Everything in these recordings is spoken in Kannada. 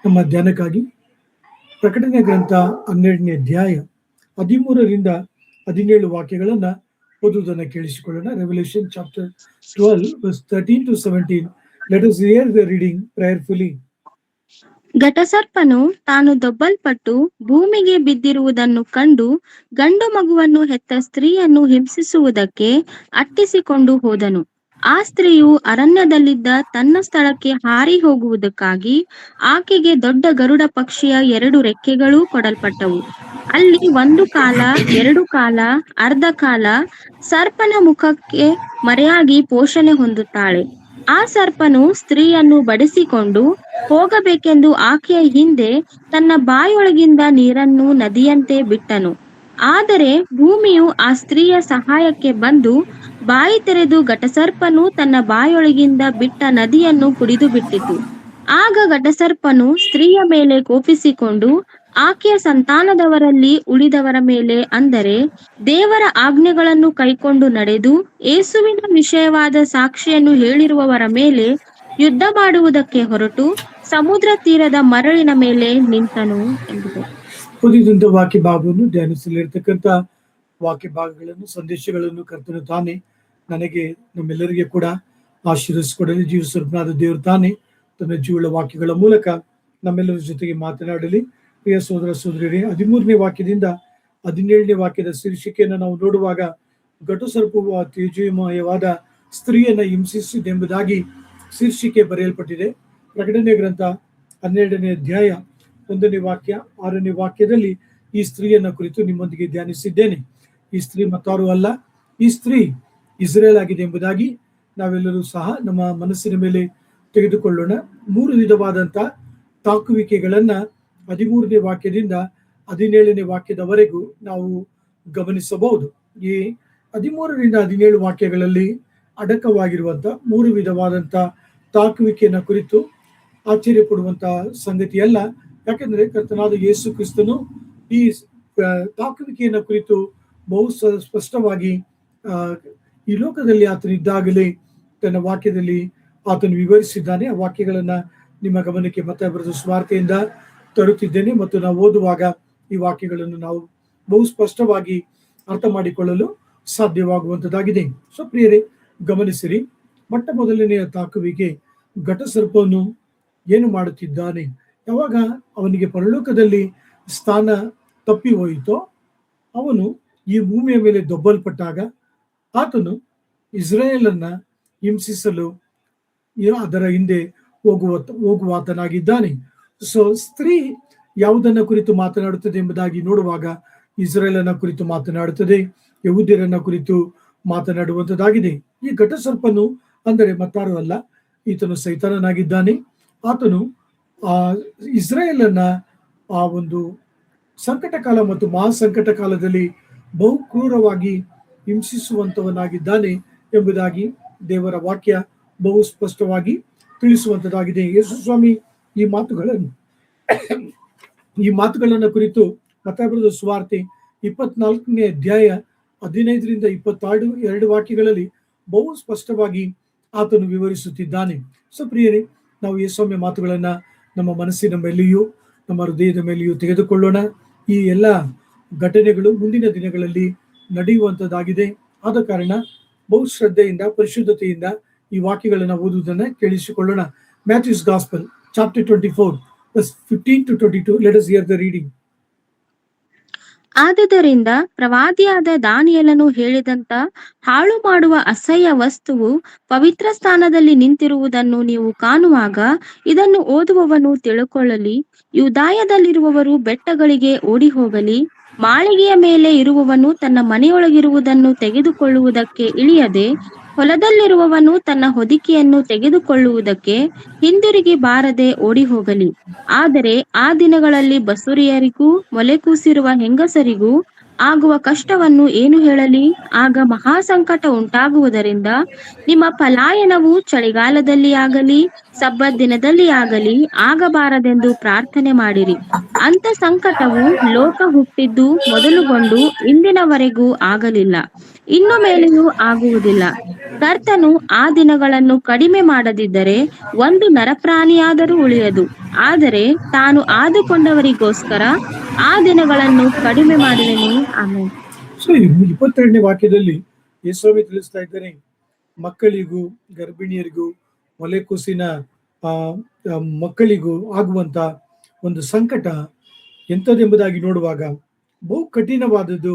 ನಮ್ಮ ಧ್ಯಾನಕ್ಕಾಗಿ ಪ್ರಕಟಣೆ ಗ್ರಂಥ 12ನೇ ಅಧ್ಯಾಯ 13ರಿಂದ 17 ವಾಕ್ಯಗಳನ್ನ ಓದುವುದನ್ನು ಕೇಳಿಸಿಕೊಳ್ಳೋಣ. Revelation chapter 12 verse 13 to 17. Let us hear the reading prayerfully. ಘಟಸರ್ಪನು ತಾನು ದೊಬ್ಬಲ್ಪಟ್ಟು ಭೂಮಿಗೆ ಬಿದ್ದಿರುವುದನ್ನು ಕಂಡು ಗಂಡು ಮಗುವನ್ನು ಹೆತ್ತ ಸ್ತ್ರೀಯನ್ನು ಹಿಂಸಿಸುವುದಕ್ಕೆ ಅಟ್ಟಿಸಿಕೊಂಡು ಹೋದನು. ಆ ಸ್ತ್ರೀಯು ಅರಣ್ಯದಲ್ಲಿದ್ದ ತನ್ನ ಸ್ಥಳಕ್ಕೆ ಹಾರಿ ಹೋಗುವುದಕ್ಕಾಗಿ ಆಕೆಗೆ ದೊಡ್ಡ ಗರುಡ ಪಕ್ಷಿಯ 2 ರೆಕ್ಕೆಗಳೂ ಕೊಡಲ್ಪಟ್ಟವು. ಅಲ್ಲಿ 1 ಕಾಲ, 2 ಕಾಲ, ಅರ್ಧ ಕಾಲ ಸರ್ಪನ ಮುಖಕ್ಕೆ ಮರೆಯಾಗಿ ಪೋಷಣೆ ಹೊಂದುತ್ತಾಳೆ. ಆ ಸರ್ಪನು ಸ್ತ್ರೀಯನ್ನು ಬಡಿಸಿಕೊಂಡು ಹೋಗಬೇಕೆಂದು ಆಕೆಯ ಹಿಂದೆ ತನ್ನ ಬಾಯೊಳಗಿಂದ ನೀರನ್ನು ನದಿಯಂತೆ ಬಿಟ್ಟನು. ಆದರೆ ಭೂಮಿಯು ಆ ಸ್ತ್ರೀಯ ಸಹಾಯಕ್ಕೆ ಬಂದು ಬಾಯಿ ತೆರೆದು ಘಟಸರ್ಪನು ತನ್ನ ಬಾಯೊಳಗಿಂದ ಬಿಟ್ಟ ನದಿಯನ್ನು ಕುಡಿದು ಬಿಟ್ಟಿತು. ಆಗ ಘಟಸರ್ಪನು ಸ್ತ್ರೀಯ ಮೇಲೆ ಕೋಪಿಸಿಕೊಂಡು ಆಕೆಯ ಸಂತಾನದವರಲ್ಲಿ ಉಳಿದವರ ಮೇಲೆ, ಅಂದರೆ ದೇವರ ಆಜ್ಞೆಗಳನ್ನು ಕೈಕೊಂಡು ನಡೆದು ಯೇಸುವಿನ ವಿಷಯವಾದ ಸಾಕ್ಷಿಯನ್ನು ಹೇಳಿರುವವರ ಮೇಲೆ ಯುದ್ಧ ಮಾಡುವುದಕ್ಕೆ ಹೊರಟು ಸಮುದ್ರ ತೀರದ ಮರಳಿನ ಮೇಲೆ ನಿಂತನು ಎಂಬುದು. ಓದಿದಂತ ವಾಕ್ಯ ಭಾಗವನ್ನು ಧ್ಯಾನಿಸಲಿರ್ತಕ್ಕಂಥ ವಾಕ್ಯ ಭಾಗಗಳನ್ನು, ಸಂದೇಶಗಳನ್ನು ಕರ್ತನು ತಾನೇ ನನಗೆ ನಮ್ಮೆಲ್ಲರಿಗೆ ಕೂಡ ಆಶೀರ್ವದಿಸಿಕೊಡಲಿ. ಜೀವ ಸ್ವರೂಪನಾದ ದೇವರು ತಾನೇ ತನ್ನ ಜೀವಳ ವಾಕ್ಯಗಳ ಮೂಲಕ ನಮ್ಮೆಲ್ಲರ ಜೊತೆಗೆ ಮಾತನಾಡಲಿ. ಪ್ರಿಯ ಸೋದರ ಸೋದರಿಯರೇ, 13ನೇ ವಾಕ್ಯದಿಂದ 17ನೇ ವಾಕ್ಯದ ಶೀರ್ಷಿಕೆಯನ್ನು ನಾವು ನೋಡುವಾಗ, ಘಟಸರ್ಪವು ತೇಜೋಮಯವಾದ ಸ್ತ್ರೀಯನ್ನ ಹಿಂಸಿಸಿದೆಂಬುದಾಗಿ ಶೀರ್ಷಿಕೆ ಬರೆಯಲ್ಪಟ್ಟಿದೆ. ಪ್ರಕಟಣೆ ಗ್ರಂಥ 12ನೇ ಅಧ್ಯಾಯ 1ನೇ ವಾಕ್ಯ 6ನೇ ವಾಕ್ಯದಲ್ಲಿ ಈ ಸ್ತ್ರೀಯನ್ನ ಕುರಿತು ನಿಮ್ಮೊಂದಿಗೆ ಧ್ಯಾನಿಸಿದ್ದೇನೆ. ಈ ಸ್ತ್ರೀ ಮತ್ತಾರು ಅಲ್ಲ, ಈ ಸ್ತ್ರೀ ಇಸ್ರೇಲ್ ಆಗಿದೆ ಎಂಬುದಾಗಿ ನಾವೆಲ್ಲರೂ ಸಹ ನಮ್ಮ ಮನಸ್ಸಿನ ಮೇಲೆ ತೆಗೆದುಕೊಳ್ಳೋಣ. 3 ವಿಧವಾದಂತ ತಾಕುವಿಕೆಗಳನ್ನ 13ನೇ ವಾಕ್ಯದಿಂದ 17ನೇ ವಾಕ್ಯದವರೆಗೂ ನಾವು ಗಮನಿಸಬಹುದು. ಈ 13ರಿಂದ 17 ವಾಕ್ಯಗಳಲ್ಲಿ ಅಡಕವಾಗಿರುವಂತ 3 ವಿಧವಾದಂತ ತಾಕುವಿಕೆಯನ್ನ ಕುರಿತು ಆಶ್ಚರ್ಯ ಪಡುವಂತ ಸಂಗತಿ ಅಲ್ಲ. ಯಾಕೆಂದ್ರೆ ಕರ್ತನಾದ ಯೇಸು ಕ್ರಿಸ್ತನು ಈ ತಾಕುವಿಕೆಯನ್ನ ಕುರಿತು ಬಹು ಸ್ಪಷ್ಟವಾಗಿ ಈ ಲೋಕದಲ್ಲಿ ಆತನಿದ್ದಾಗಲೇ ತನ್ನ ವಾಕ್ಯದಲ್ಲಿ ಆತನು ವಿವರಿಸಿದ್ದಾನೆ. ಆ ವಾಕ್ಯಗಳನ್ನ ನಿಮ್ಮ ಗಮನಕ್ಕೆ ಮತ್ತೆ ಬರೆದ ಸ್ವಾರ್ಥೆಯಿಂದ ತರುತ್ತಿದ್ದೇನೆ ಮತ್ತು ನಾವು ಓದುವಾಗ ಈ ವಾಕ್ಯಗಳನ್ನು ನಾವು ಬಹು ಸ್ಪಷ್ಟವಾಗಿ ಅರ್ಥ ಮಾಡಿಕೊಳ್ಳಲು ಸಾಧ್ಯವಾಗುವಂತದ್ದಾಗಿದೆ. ಸೊ ಪ್ರಿಯರೇ, ಗಮನಿಸಿರಿ. ಮೊಟ್ಟ ಮೊದಲನೆಯ ತಾಕುವಿಕೆ, ಘಟಸರ್ಪನು ಏನು ಮಾಡುತ್ತಿದ್ದಾನೆ? ಯಾವಾಗ ಅವನಿಗೆ ಪರಲೋಕದಲ್ಲಿ ಸ್ಥಾನ ತಪ್ಪಿ ಹೋಯಿತೋ, ಅವನು ಈ ಭೂಮಿಯ ಮೇಲೆ ದೊಬ್ಬಲ್ಪಟ್ಟಾಗ ಆತನು ಇಸ್ರಾಯೇಲನ್ನ ಹಿಂಸಿಸಲು ಅದರ ಹಿಂದೆ ಹೋಗುವಾತನಾಗಿದ್ದಾನೆ. ಸೊ ಸ್ತ್ರೀ ಯಾವುದನ್ನ ಕುರಿತು ಮಾತನಾಡುತ್ತದೆ ಎಂಬುದಾಗಿ ನೋಡುವಾಗ ಇಸ್ರೇಲನ್ನ ಕುರಿತು ಮಾತನಾಡುತ್ತದೆ, ಯಹೂದ್ಯರನ್ನ ಕುರಿತು ಮಾತನಾಡುವಂತದ್ದಾಗಿದೆ. ಈ ಘಟಸರ್ಪನು ಅಂದರೆ ಮತ್ತಾರು ಅಲ್ಲ, ಈತನು ಸೈತಾನನಾಗಿದ್ದಾನೆ. ಆತನು ಇಸ್ರಾಯೇಲನ್ನ ಆ ಒಂದು ಸಂಕಟ ಕಾಲ ಮತ್ತು ಮಹಾಸಂಕಟ ಕಾಲದಲ್ಲಿ ಬಹು ಕ್ರೂರವಾಗಿ ಹಿಂಸಿಸುವಂತವನಾಗಿದ್ದಾನೆ ಎಂಬುದಾಗಿ ದೇವರ ವಾಕ್ಯ ಬಹು ಸ್ಪಷ್ಟವಾಗಿ ತಿಳಿಸುವಂತದ್ದಾಗಿದೆ. ಯೇಸು ಸ್ವಾಮಿ ಈ ಮಾತುಗಳನ್ನ ಕುರಿತು ಮತ್ತಾಯ ಬರೆದ ಸುವಾರ್ತೆ 24ನೇ ಅಧ್ಯಾಯ 15ರಿಂದ 22 ವಾಕ್ಯಗಳಲ್ಲಿ ಬಹು ಸ್ಪಷ್ಟವಾಗಿ ಆತನು ವಿವರಿಸುತ್ತಿದ್ದಾನೆ. ಸೊ ಪ್ರಿಯರೇ, ನಾವು ಯೇಸುವಿನ ಮಾತುಗಳನ್ನ ನಮ್ಮ ಮನಸ್ಸಿನ ಮೇಲೆಯೂ ನಮ್ಮ ಹೃದಯದ ಮೇಲೆಯೂ ತೆಗೆದುಕೊಳ್ಳೋಣ. ಈ ಎಲ್ಲ ಘಟನೆಗಳು ಮುಂದಿನ ದಿನಗಳಲ್ಲಿ ನಡೆಯುವಂತದ್ದಾಗಿದೆ. ಆದ ಕಾರಣ ಬಹು ಶ್ರದ್ಧೆಯಿಂದ, ಪರಿಶುದ್ಧತೆಯಿಂದ ಈ ವಾಕ್ಯಗಳನ್ನ ಓದುವುದನ್ನ ಕೇಳಿಸಿಕೊಳ್ಳೋಣ. Matthew's Gospel chapter 24 verse 15 to 22. Let us hear the reading. ಆದುದರಿಂದ ಪ್ರವಾದಿಯಾದ ದಾನಿಯೇಲನು ಹೇಳಿದಂತ ಹಾಳು ಮಾಡುವ ಅಸಹ್ಯ ವಸ್ತುವು ಪವಿತ್ರ ಸ್ಥಾನದಲ್ಲಿ ನಿಂತಿರುವುದನ್ನು ನೀವು ಕಾಣುವಾಗ ಇದನ್ನು ಓದುವವನು ತಿಳುಕೊಳ್ಳಲಿ. ಯೂದಾಯದಲ್ಲಿರುವವರು ಬೆಟ್ಟಗಳಿಗೆ ಓಡಿ ಹೋಗಲಿ. ಮಾಳಿಗೆಯ ಮೇಲೆ ಇರುವವನು ತನ್ನ ಮನೆಯೊಳಗಿರುವುದನ್ನು ತೆಗೆದುಕೊಳ್ಳುವುದಕ್ಕೆ ಇಳಿಯದೆ, ಹೊಲದಲ್ಲಿರುವವನು ತನ್ನ ಹೊದಿಕೆಯನ್ನು ತೆಗೆದುಕೊಳ್ಳುವುದಕ್ಕೆ ಹಿಂದಿರುಗಿ ಬಾರದೆ ಓಡಿ ಹೋಗಲಿ. ಆದರೆ ಆ ದಿನಗಳಲ್ಲಿ ಬಸುರಿಯರಿಗೂ ಮೊಲೆ ಕೂಸಿರುವ ಹೆಂಗಸರಿಗೂ ಆಗುವ ಕಷ್ಟವನ್ನು ಏನು ಹೇಳಲಿ? ಆಗ ಮಹಾಸಂಕಟ ಉಂಟಾಗುವುದರಿಂದ ನಿಮ್ಮ ಪಲಾಯನವು ಚಳಿಗಾಲದಲ್ಲಿ ಆಗಲಿ ಸಬ್ಬತ್ ದಿನದಲ್ಲಿ ಆಗಲಿ ಆಗಬಾರದೆಂದು ಪ್ರಾರ್ಥನೆ ಮಾಡಿರಿ. ಅಂತ ಸಂಕಟವು ಲೋಕ ಹುಟ್ಟಿದ್ದು ಮೊದಲುಗೊಂಡು ಇಂದಿನವರೆಗೂ ಆಗಲಿಲ್ಲ, ಇನ್ನು ಮೇಲೆಯೂ ಆಗುವುದಿಲ್ಲ. ಕರ್ತನು ಆ ದಿನಗಳನ್ನು ಕಡಿಮೆ ಮಾಡದಿದ್ದರೆ ಒಂದು ನರಪ್ರಾಣಿಯಾದರೂ ಉಳಿಯದು. ಆದರೆ ತಾನು ಆದುಕೊಂಡವರಿಗೋಸ್ಕರ ಆ ದಿನಗಳನ್ನು ಕಡಿಮೆ ಮಾಡುವೆನು. ಆಮೆನ್. ಸೊ 22ನೇ ವಾಕ್ಯದಲ್ಲಿ ಯೇಸುವೆ ತಿಳಿಸ್ತಾ ಇದ್ದಾನೆ, ಮಕ್ಕಳಿಗೂ ಗರ್ಭಿಣಿಯರಿಗೂ ಮೊಲೆ ಕೂಸಿನ ಆ ಮಕ್ಕಳಿಗೂ ಆಗುವಂತ ಒಂದು ಸಂಕಟ ಎಂಥದ್ದೆಂಬುದಾಗಿ ನೋಡುವಾಗ ಬಹು ಕಠಿಣವಾದದ್ದು,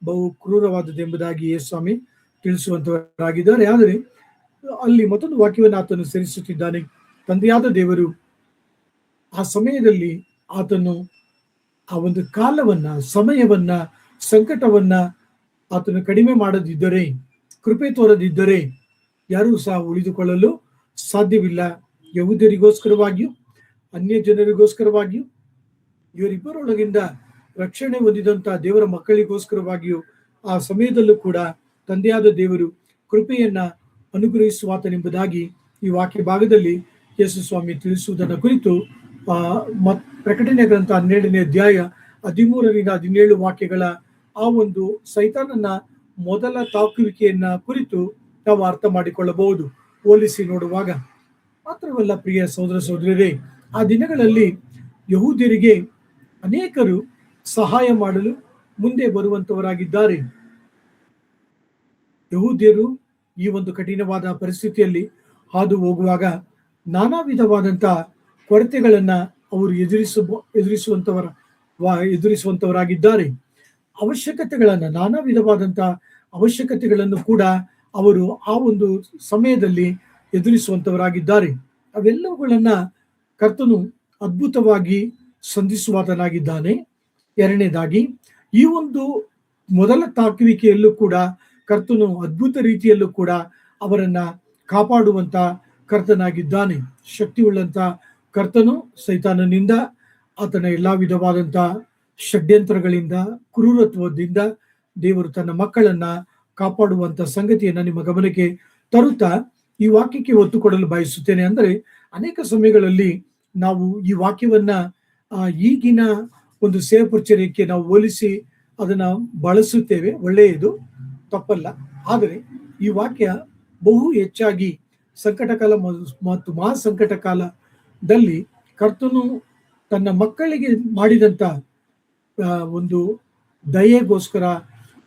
ಬಹು ಕ್ರೂರವಾದದ್ದು ಎಂಬುದಾಗಿ ಯೇಸುಸ್ವಾಮಿ ತಿಳಿಸುವಂತವರಾಗಿದ್ದಾರೆ. ಆದರೆ ಅಲ್ಲಿ ಮತ್ತೊಂದು ವಾಕ್ಯವನ್ನು ಆತನು ಸೇರಿಸುತ್ತಿದ್ದಾನೆ. ತಂದೆಯಾದ ದೇವರು ಆ ಸಮಯದಲ್ಲಿ ಆತನು ಆ ಒಂದು ಕಾಲವನ್ನ, ಸಮಯವನ್ನ, ಸಂಕಟವನ್ನ ಆತನು ಕಡಿಮೆ ಮಾಡದಿದ್ದರೆ, ಕೃಪೆ ತೋರದಿದ್ದರೆ ಯಾರೂ ಸಹ ಉಳಿದುಕೊಳ್ಳಲು ಸಾಧ್ಯವಿಲ್ಲ. ಯಹೂದ್ಯರಿಗೋಸ್ಕರವಾಗಿಯೂ ಅನ್ಯ ಜನರಿಗೋಸ್ಕರವಾಗಿಯೂ ಇವರಿಬ್ಬರೊಳಗಿಂದ ರಕ್ಷಣೆ ಹೊಂದಿದಂತಹ ದೇವರ ಮಕ್ಕಳಿಗೋಸ್ಕರವಾಗಿಯೂ ಆ ಸಮಯದಲ್ಲೂ ಕೂಡ ತಂದೆಯಾದ ದೇವರು ಕೃಪೆಯನ್ನ ಅನುಗ್ರಹಿಸುವಾತನೆಂಬುದಾಗಿ ಈ ವಾಕ್ಯ ಭಾಗದಲ್ಲಿ ಯೇಸು ಸ್ವಾಮಿ ತಿಳಿಸುವುದನ್ನು ಕುರಿತು ಪ್ರಕಟಣೆ ಗ್ರಂಥ 12ನೇ ಅಧ್ಯಾಯ 13ರಿಂದ 17 ವಾಕ್ಯಗಳ ಆ ಒಂದು ಸೈತಾನನ ಮೊದಲ ತಾಕುವಿಕೆಯನ್ನ ಕುರಿತು ನಾವು ಅರ್ಥ ಮಾಡಿಕೊಳ್ಳಬಹುದು, ಹೋಲಿಸಿ ನೋಡುವಾಗ. ಮಾತ್ರವಲ್ಲ ಪ್ರಿಯ ಸಹೋದರ ಸಹೋದರರೇ, ಆ ದಿನಗಳಲ್ಲಿ ಯಹೂದ್ಯರಿಗೆ ಅನೇಕರು ಸಹಾಯ ಮಾಡಲು ಮುಂದೆ ಬರುವಂತವರಾಗಿದ್ದಾರೆ. ಯಹೂದ್ಯರು ಈ ಒಂದು ಕಠಿಣವಾದ ಪರಿಸ್ಥಿತಿಯಲ್ಲಿ ಹಾದು ಹೋಗುವಾಗ ನಾನಾ ವಿಧವಾದಂತಹ ಕೊರತೆಗಳನ್ನ ಅವರು ಎದುರಿಸುವಂತವರಾಗಿದ್ದಾರೆ. ನಾನಾ ವಿಧವಾದಂತಹ ಅವಶ್ಯಕತೆಗಳನ್ನು ಕೂಡ ಅವರು ಆ ಒಂದು ಸಮಯದಲ್ಲಿ ಎದುರಿಸುವಂತವರಾಗಿದ್ದಾರೆ. ಅವೆಲ್ಲವುಗಳನ್ನ ಕರ್ತನು ಅದ್ಭುತವಾಗಿ ಸಂಧಿಸುವಾತನಾಗಿದ್ದಾನೆ. ಎರಡನೇದಾಗಿ ಈ ಒಂದು ಮೊದಲ ತಾಕುವಿಕೆಯಲ್ಲೂ ಕೂಡ ಕರ್ತನು ಅದ್ಭುತ ರೀತಿಯಲ್ಲೂ ಕೂಡ ಅವರನ್ನ ಕಾಪಾಡುವಂತ ಕರ್ತನಾಗಿದ್ದಾನೆ. ಶಕ್ತಿಯುಳ್ಳಂತ ಕರ್ತನು ಸೈತಾನನಿಂದ, ಆತನ ಎಲ್ಲಾ ವಿಧವಾದಂತ ಷಡ್ಯಂತ್ರಗಳಿಂದ, ಕ್ರೂರತ್ವದಿಂದ ದೇವರು ತನ್ನ ಮಕ್ಕಳನ್ನ ಕಾಪಾಡುವಂತ ಸಂಗತಿಯನ್ನ ನಿಮ್ಮ ಗಮನಕ್ಕೆ ತರುತ್ತಾ ಈ ವಾಕ್ಯಕ್ಕೆ ಒತ್ತು ಕೊಡಲು ಬಯಸುತ್ತೇನೆ. ಅಂದರೆ ಅನೇಕ ಸಮಯಗಳಲ್ಲಿ ನಾವು ಈ ವಾಕ್ಯವನ್ನ ಈಗಿನ ಒಂದು ಸೇವೆ ಪರಿಚರ್ಯಕ್ಕೆ ನಾವು ಹೋಲಿಸಿ ಅದನ್ನ ಬಳಸುತ್ತೇವೆ, ಒಳ್ಳೆಯದು, ತಪ್ಪಲ್ಲ. ಆದರೆ ಈ ವಾಕ್ಯ ಬಹು ಹೆಚ್ಚಾಗಿ ಸಂಕಟ ಕಾಲ ಮತ್ತು ಮಹಾ ಸಂಕಟ ಕಾಲದಲ್ಲಿ ಕರ್ತನು ತನ್ನ ಮಕ್ಕಳಿಗೆ ಮಾಡಿದಂತ ಒಂದು ದಯೆಗೋಸ್ಕರ,